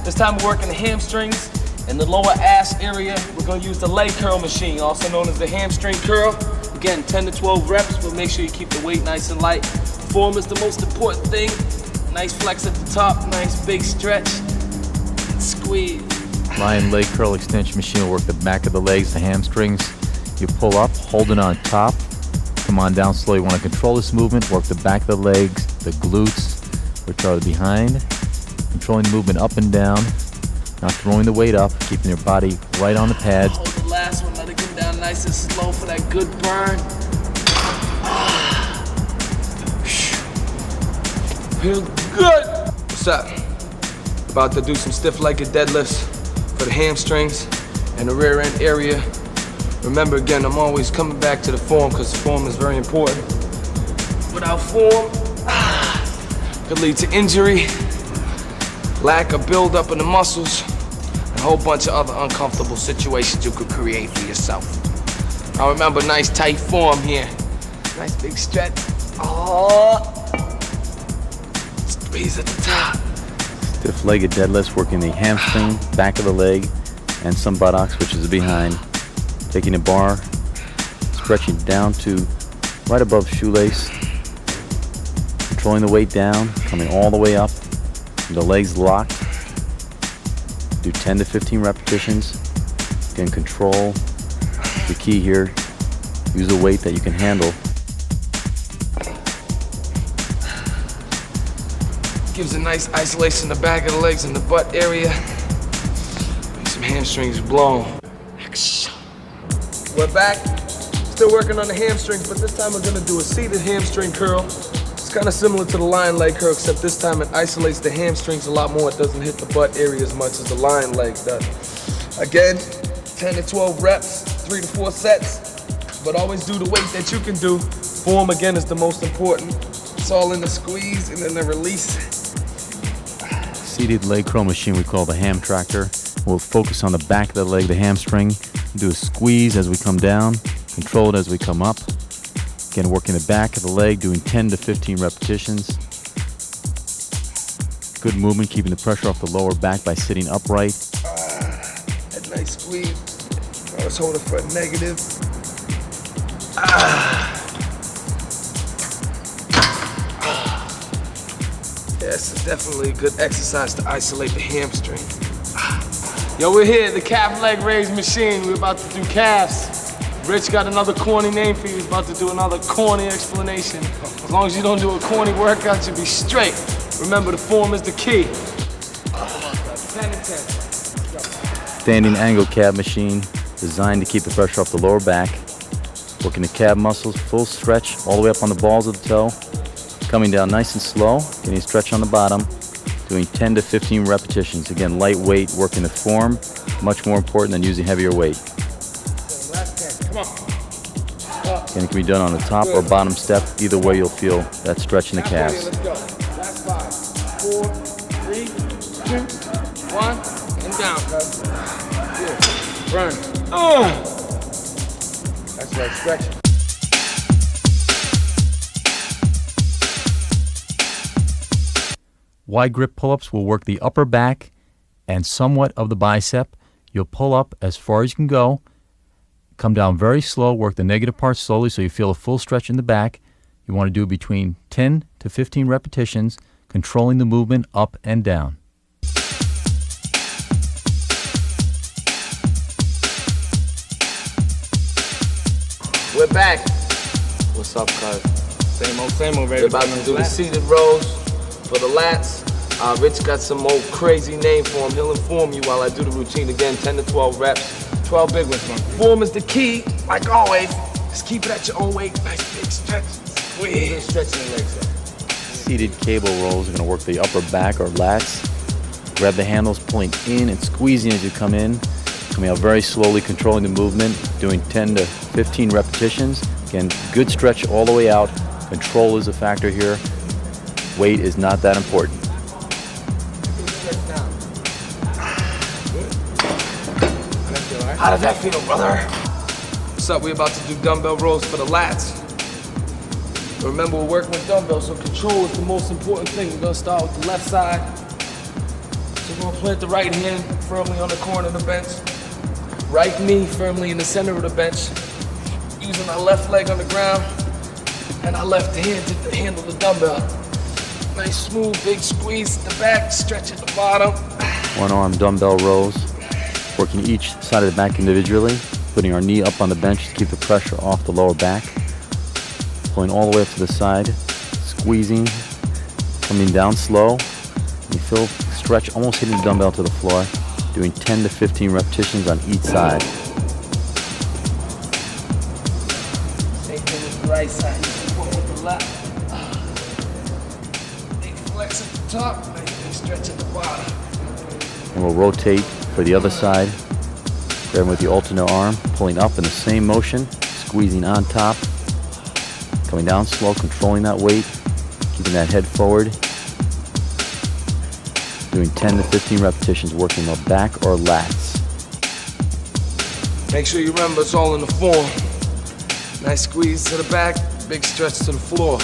This time we're working the hamstrings and the lower ass area. We're gonna use the leg curl machine, also known as the hamstring curl. Again, 10 to 12 reps, but make sure you keep the weight nice and light. Form is the most important thing. Nice flex at the top, nice big stretch, and squeeze. Lion leg curl extension machine will work the back of the legs, the hamstrings. You pull up, hold it on top. Come on down slowly. You want to control this movement, work the back of the legs, the glutes, which are the behind. Controlling the movement up and down, not throwing the weight up, keeping your body right on the pads. Hold the last one, let it come down nice and slow for that good burn. Feel good. What's up? About to do some stiff-legged deadlifts for the hamstrings and the rear end area. Remember again, I'm always coming back to the form because form is very important. Without form, could lead to injury, lack of buildup in the muscles, and a whole bunch of other uncomfortable situations you could create for yourself. Now remember, nice tight form here. Nice big stretch. Oh. Squeeze at the top. Stiff-legged deadlifts, working the hamstring, back of the leg, and some buttocks, which is behind. Taking a bar, stretching down to right above shoelace, controlling the weight down, coming all the way up, the legs locked. Do 10 to 15 repetitions. Again, control, the key here. Use a weight that you can handle. Gives a nice isolation in the back of the legs and the butt area. Make some hamstrings blown. We're back. Still working on the hamstrings, but this time we're gonna do a seated hamstring curl. It's kind of similar to the lion leg curl, except this time it isolates the hamstrings a lot more. It doesn't hit the butt area as much as the lion leg does. Again, 10 to 12 reps, 3 to 4 sets, but always do the weight that you can do. Form, again, is the most important. It's all in the squeeze and then the release. Seated leg curl machine we call the ham tractor. We'll focus on the back of the leg, the hamstring. Do a squeeze as we come down, control it as we come up. Again, working the back of the leg, doing 10 to 15 repetitions. Good movement, keeping the pressure off the lower back by sitting upright. That nice squeeze. I was holding for a negative. Yes, it's definitely a good exercise to isolate the hamstring. Yo, we're here, the calf leg raise machine. We're about to do calves. Rich got another corny name for you. He's about to do another corny explanation. As long as you don't do a corny workout, you'll be straight. Remember, the form is the key. 10 and 10. Standing angle calf machine designed to keep the pressure off the lower back. Working the calf muscles, full stretch all the way up on the balls of the toe. Coming down nice and slow, getting a stretch on the bottom. Doing 10 to 15 repetitions. Again, lightweight, working the form. Much more important than using heavier weight. Come on. Again, it can be done on the top or bottom step. Either way, you'll feel that stretch in the calves. Let's go. Last 5, 4, 3, 2, 1, and down, cuz. Good. Run. That's right, stretch. Wide grip pull-ups will work the upper back and somewhat of the bicep. You'll pull up as far as you can go. Come down very slow, work the negative part slowly so you feel a full stretch in the back. You want to do between 10 to 15 repetitions, controlling the movement up and down. We're back. What's up, cuz? Same old, baby. We're about to do the seated rows for the lats. Rich got some old crazy name for him. He'll inform you while I do the routine again. 10 to 12 reps. 12 big ones, man. Form is the key, like always. Just keep it at your own weight. Nice big stretch. Squeeze. Stretching the legs up. Seated cable rolls are going to work the upper back or lats. Grab the handles, pulling in and squeezing as you come in. Coming out very slowly, controlling the movement. Doing 10 to 15 repetitions. Again, good stretch all the way out. Control is a factor here. Weight is not that important. How does that feel, brother? What's up? We're about to do dumbbell rows for the lats. Remember, we're working with dumbbells, so control is the most important thing. We're gonna start with the left side. So we're gonna plant the right hand firmly on the corner of the bench. Right knee firmly in the center of the bench. Using our left leg on the ground and our left hand to handle the dumbbell. Nice, smooth, big squeeze at the back, stretch at the bottom. One arm dumbbell rows. Working each side of the back individually. Putting our knee up on the bench to keep the pressure off the lower back. Pulling all the way up to the side. Squeezing. Coming down slow. You feel stretch almost hitting the dumbbell to the floor. Doing 10 to 15 repetitions on each side. Same thing with the right side. You support with the left. Big flex at the top, nice big stretch at the bottom. And we'll rotate for the other side. Grab with the alternate arm, pulling up in the same motion, squeezing on top. Coming down slow, controlling that weight, keeping that head forward. Doing 10 to 15 repetitions, working the back or lats. Make sure you remember it's all in the form. Nice squeeze to the back, big stretch to the floor.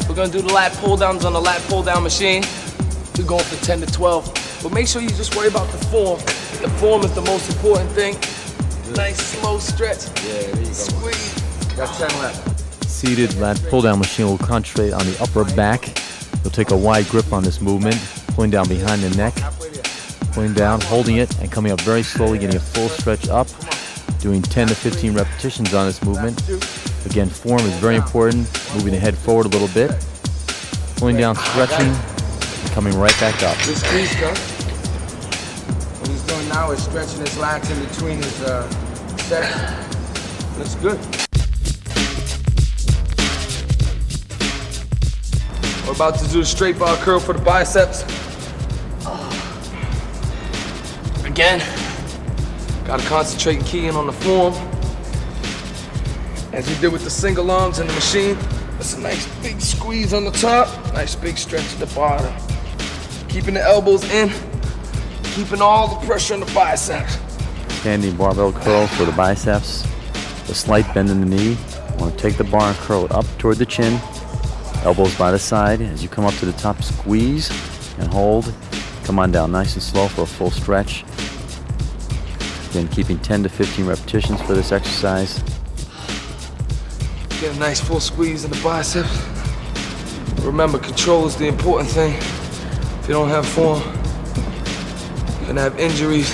We're gonna do the lat pull downs on the lat pull down machine. We're going for 10 to 12. But make sure you just worry about the form. The form is the most important thing. Nice slow stretch. Yeah, there you go. Squeeze. Got 10 left. Seated lat pull-down machine will concentrate on the upper back. You'll take a wide grip on this movement, pulling down behind the neck, pulling down, holding it, and coming up very slowly, getting a full stretch up, doing 10 to 15 repetitions on this movement. Again, form is very important, moving the head forward a little bit, pulling down, stretching, and coming right back up. Good squeeze, coach. What he's doing now is stretching his lats in between his sets. Looks good. We're about to do a straight bar curl for the biceps. Again, gotta concentrate and key in on the form. As we did with the single arms in the machine, that's a nice big squeeze on the top, nice big stretch at the bottom. Keeping the elbows in, keeping all the pressure on the biceps. Standing barbell curl for the biceps. A slight bend in the knee. You want to take the bar and curl it up toward the chin. Elbows by the side. As you come up to the top, squeeze and hold. Come on down nice and slow for a full stretch. Again, keeping 10 to 15 repetitions for this exercise. Get a nice full squeeze in the biceps. Remember, control is the important thing. If you don't have form, you're gonna have injuries,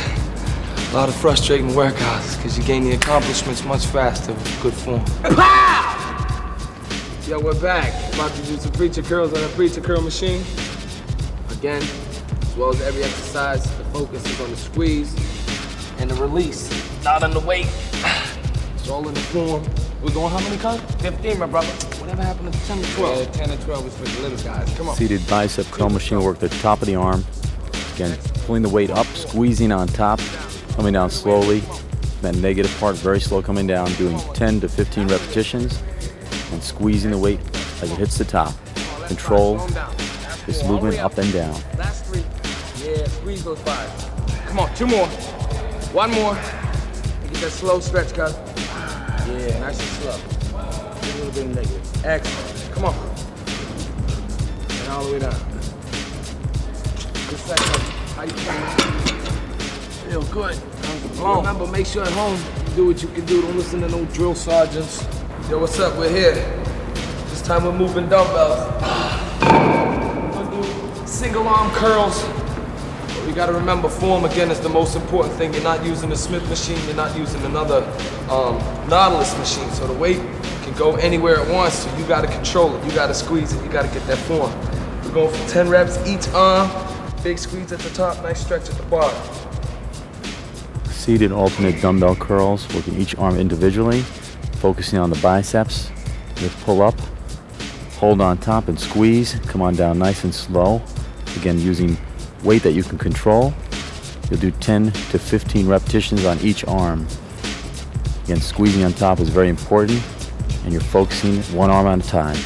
a lot of frustrating workouts, because you gain the accomplishments much faster with good form. Pow! Yo, we're back. About to do some preacher curls on a preacher curl machine. Again, as well as every exercise, the focus is on the squeeze and the release, not on the weight. It's all in the form. We're going how many cuts? 15, my brother. Whatever happened to 10 to 12? Yeah, 10 and 12 is for the little guys. Come on. Seated bicep curl machine will work the top of the arm. Again, pulling the weight up, squeezing on top, coming down slowly. That negative part, very slow coming down, doing 10 to 15 repetitions, and squeezing the weight as it hits the top. Control this movement up and down. Last 3. Yeah, squeeze those 5. Come on, 2 more. 1 more. Get that slow stretch, cuz. Yeah, nice and slow. A little bit negative. Excellent. Come on. And all the way down. Good second. How you feeling? Feel good. Blown. Remember, make sure at home you do what you can do. Don't listen to no drill sergeants. Yo, what's up? We're here. This time we're moving dumbbells. We're gonna do single arm curls. But we gotta remember, form again is the most important thing. You're not using the Smith machine. You're not using another Nautilus machine. So the weight can go anywhere it wants. So you gotta control it. You gotta squeeze it. You gotta get that form. We're going for 10 reps each arm. Big squeeze at the top. Nice stretch at the bottom. Seated alternate dumbbell curls, working each arm individually, focusing on the biceps. Just pull up, hold on top and squeeze. Come on down nice and slow. Again, using weight that you can control. You'll do 10 to 15 repetitions on each arm. Again, squeezing on top is very important, and you're focusing one arm at a time.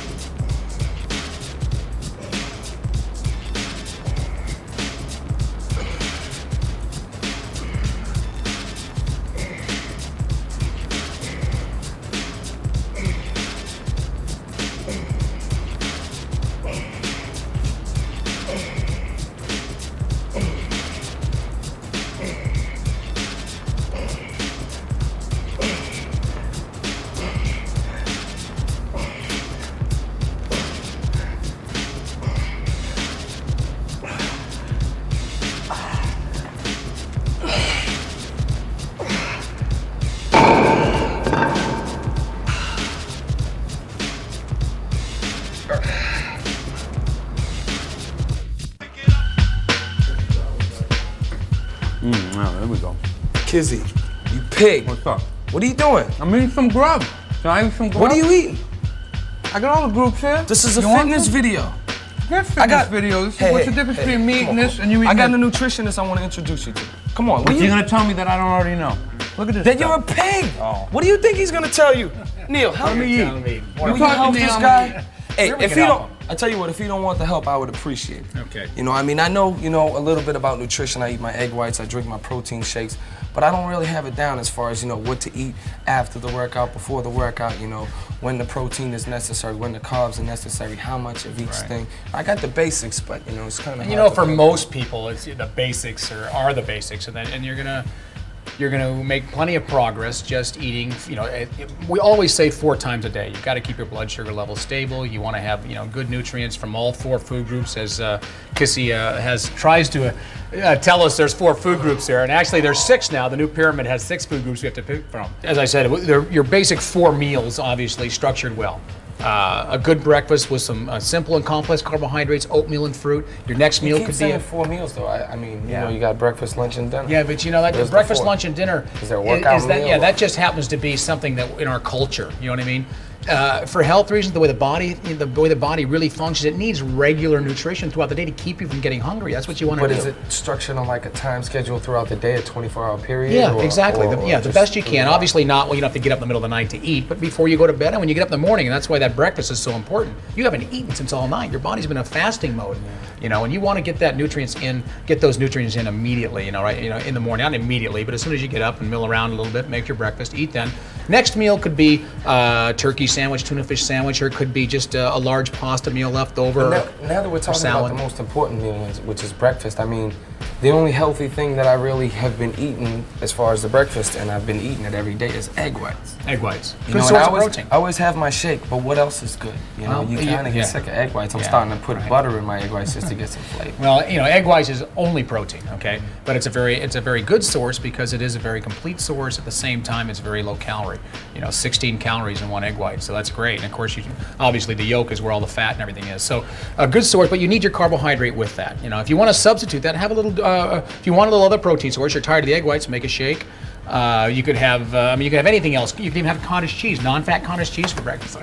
There we go. Kizzy, you pig. What's up? What are you doing? I'm eating some grub. Can I eat some grub? What are you eating? I got all the groups here. This is a You want fitness some? video. Get fitness videos. What's the difference between me eating this and you eating I got this? a nutritionist I want to introduce you to. Come on. But you're gonna tell me that I don't already know. Look at this. Then stuff. you're a pig. Oh. What do you think he's gonna tell you? Neil, help me eat. Will you help this guy? Hey, Sure we if can he help don't, I tell you what, if he don't want the help, I would appreciate it. Okay. You know, I mean, I know, a little bit about nutrition. I eat my egg whites, I drink my protein shakes, but I don't really have it down as far as, what to eat after the workout, before the workout, when the protein is necessary, when the carbs are necessary, how much of each thing. I got the basics, but, it's kind of For most people, it's the basics are the basics, and you're gonna you're going to make plenty of progress just eating. We always say 4 times a day. You've got to keep your blood sugar level stable. You want to have good nutrients from all 4 food groups, as Kissy tries to tell us there's 4 food groups there, and actually there's 6 now. The new pyramid has 6 food groups we have to pick from. As I said, your basic 4 meals, obviously structured well. A good breakfast with some simple and complex carbohydrates, oatmeal and fruit. Your next meal could be 4 meals though. I mean, you got breakfast, lunch, and dinner. Yeah, but that breakfast, lunch, and dinner is there a workout meal? Yeah, that just happens to be something that in our culture. You know what I mean? For health reasons, the way the body really functions, it needs regular nutrition throughout the day to keep you from getting hungry. That's what you want to do. But is it structured on like a time schedule throughout the day, a 24-hour period? Yeah, exactly. The best you can. Obviously not when you don't have to get up in the middle of the night to eat, but before you go to bed and when you get up in the morning, and that's why that breakfast is so important. You haven't eaten since all night. Your body's been in a fasting mode, and you want to get those nutrients in immediately, in the morning. Not immediately, but as soon as you get up and mill around a little bit, make your breakfast, eat then. Next meal could be turkey sandwich, tuna fish sandwich, or it could be just a large pasta meal left over. Now that we're talking about the most important meal, which is breakfast, I mean, the only healthy thing that I really have been eating as far as the breakfast, and I've been eating it every day, is egg whites. Egg whites. Good source of protein. I always have my shake, but what else is good? You kind of get sick of egg whites. I'm starting to put butter in my egg whites just to get some flavor. Well, egg whites is only protein, okay? But it's a very good source because it is a very complete source. At the same time, it's very low calorie. 16 calories in one egg white, so that's great. And of course, obviously the yolk is where all the fat and everything is. So a good source, but you need your carbohydrate with that. If you want to substitute that, have a little. If you want a little other protein source, you're tired of the egg whites, make a shake. You could have anything else. You can even have cottage cheese, non-fat cottage cheese for breakfast.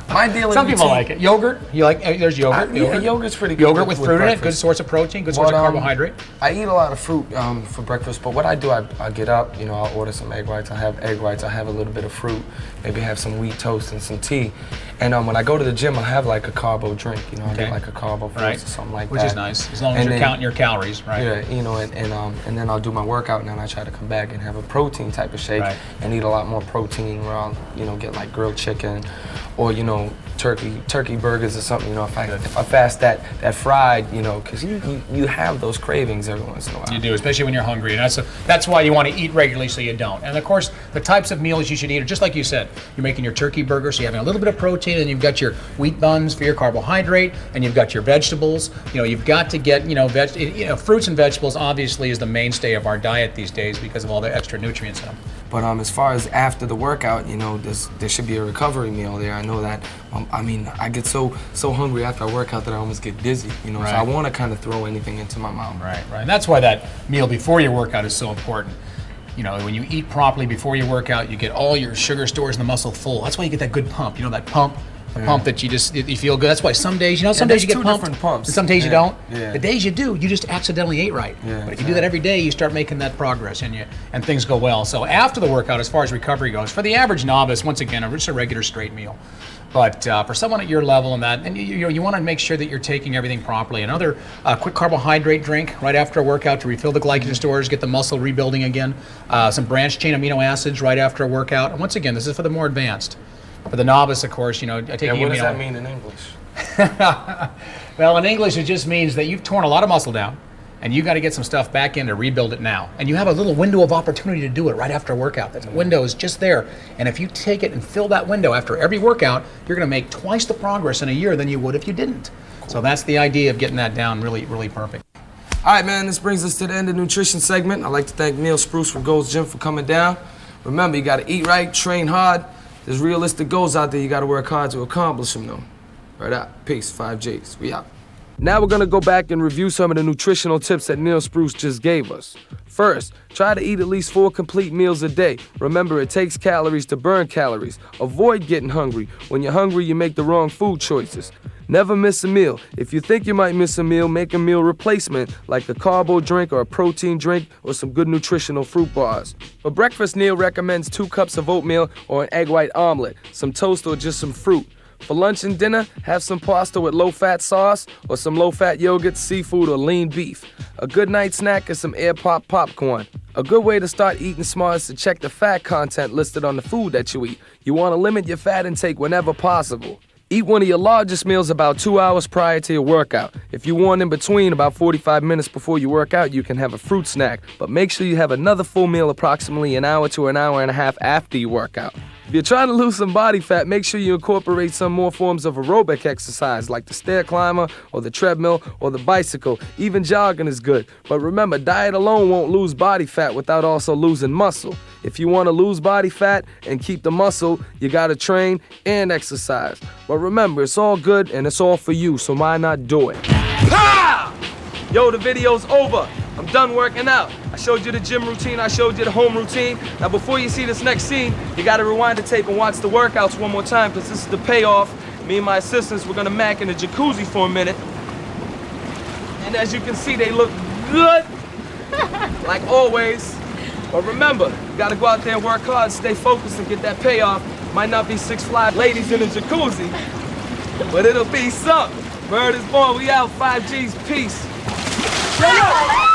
My deal. Some people like it. Yogurt. There's yogurt. Yogurt's pretty good. Yogurt with fruit in it. Good source of protein. Good source of carbohydrate. I eat a lot of fruit for breakfast, but what I do, I get up. I'll order some egg whites. I have egg whites. I have a little bit of fruit. Maybe have some wheat toast and some tea. And when I go to the gym, I have like a carbo drink. I get like a carbo fruit or something like that. Which is nice, as long as you're counting your calories, right? Yeah, and then I'll do my workout, and then I try to come back and have a protein type of shake and eat a lot more protein, where I'll get like grilled chicken or turkey burgers or something. If I fast that fried, because you have those cravings every once in a while. You do, especially when you're hungry, and that's why you want to eat regularly so you don't. And of course, the types of meals you should eat are just like you said. You're making your turkey burger, so you're having a little bit of protein, and you've got your wheat buns for your carbohydrate, and you've got your vegetables. You've got to get fruits and vegetables. Obviously, is the mainstay of our diet these days because of all the extra nutrients in them. But as far as after the workout, there should be a recovery meal there. I know that. I get so hungry after I work out that I almost get dizzy. So I want to kind of throw anything into my mouth. Right. And that's why that meal before your workout is so important. When you eat properly before your workout, you get all your sugar stores in the muscle full. That's why you get that good pump. That pump. A pump that you feel good. That's why some days, some days you get pumped, different pumps. And some days you don't. Yeah. The days you do, you just accidentally ate right. Yeah, but if you do that every day, you start making that progress, and things go well. So after the workout, as far as recovery goes, for the average novice, once again, just a regular straight meal. But for someone at your level and you want to make sure that you're taking everything properly. Another quick carbohydrate drink right after a workout to refill the glycogen stores, get the muscle rebuilding again. Some branched chain amino acids right after a workout. And once again, this is for the more advanced. For the novice, of course, what does that mean in English? Well, in English, it just means that you've torn a lot of muscle down, and you got to get some stuff back in to rebuild it now. And you have a little window of opportunity to do it right after a workout. That window is just there. And if you take it and fill that window after every workout, you're going to make twice the progress in a year than you would if you didn't. Cool. So that's the idea of getting that down really, really perfect. All right, man, this brings us to the end of the nutrition segment. I'd like to thank Neil Spruce from Gold's Gym for coming down. Remember, you got to eat right, train hard. There's realistic goals out there. You got to work hard to accomplish them, though. Right out. Peace. 5Js. We out. Now we're going to go back and review some of the nutritional tips that Neil Spruce just gave us. First, try to eat at least 4 complete meals a day. Remember, it takes calories to burn calories. Avoid getting hungry. When you're hungry, you make the wrong food choices. Never miss a meal. If you think you might miss a meal, make a meal replacement, like a carbo drink or a protein drink or some good nutritional fruit bars. For breakfast, Neil recommends 2 cups of oatmeal or an egg white omelet, some toast or just some fruit. For lunch and dinner, have some pasta with low-fat sauce or some low-fat yogurt, seafood, or lean beef. A good night snack is some air-pop popcorn. A good way to start eating smart is to check the fat content listed on the food that you eat. You want to limit your fat intake whenever possible. Eat one of your largest meals about 2 hours prior to your workout. If you want in between, about 45 minutes before you work out, you can have a fruit snack. But make sure you have another full meal approximately an hour to an hour and a half after you work out. If you're trying to lose some body fat, make sure you incorporate some more forms of aerobic exercise like the stair climber or the treadmill or the bicycle. Even jogging is good. But remember, diet alone won't lose body fat without also losing muscle. If you want to lose body fat and keep the muscle, you gotta train and exercise. But remember, it's all good and it's all for you, so why not do it? Pow! Yo, the video's over. I'm done working out. I showed you the gym routine, I showed you the home routine. Now before you see this next scene, you gotta rewind the tape and watch the workouts one more time, because this is the payoff. Me and my assistants, we're gonna mac in the jacuzzi for a minute. And as you can see, they look good, like always. But remember, you gotta go out there and work hard, stay focused and get that payoff. Might not be 6 fly ladies in a jacuzzi, but it'll be something. Bird is born, we out, 5Gs, peace. Yo, yo.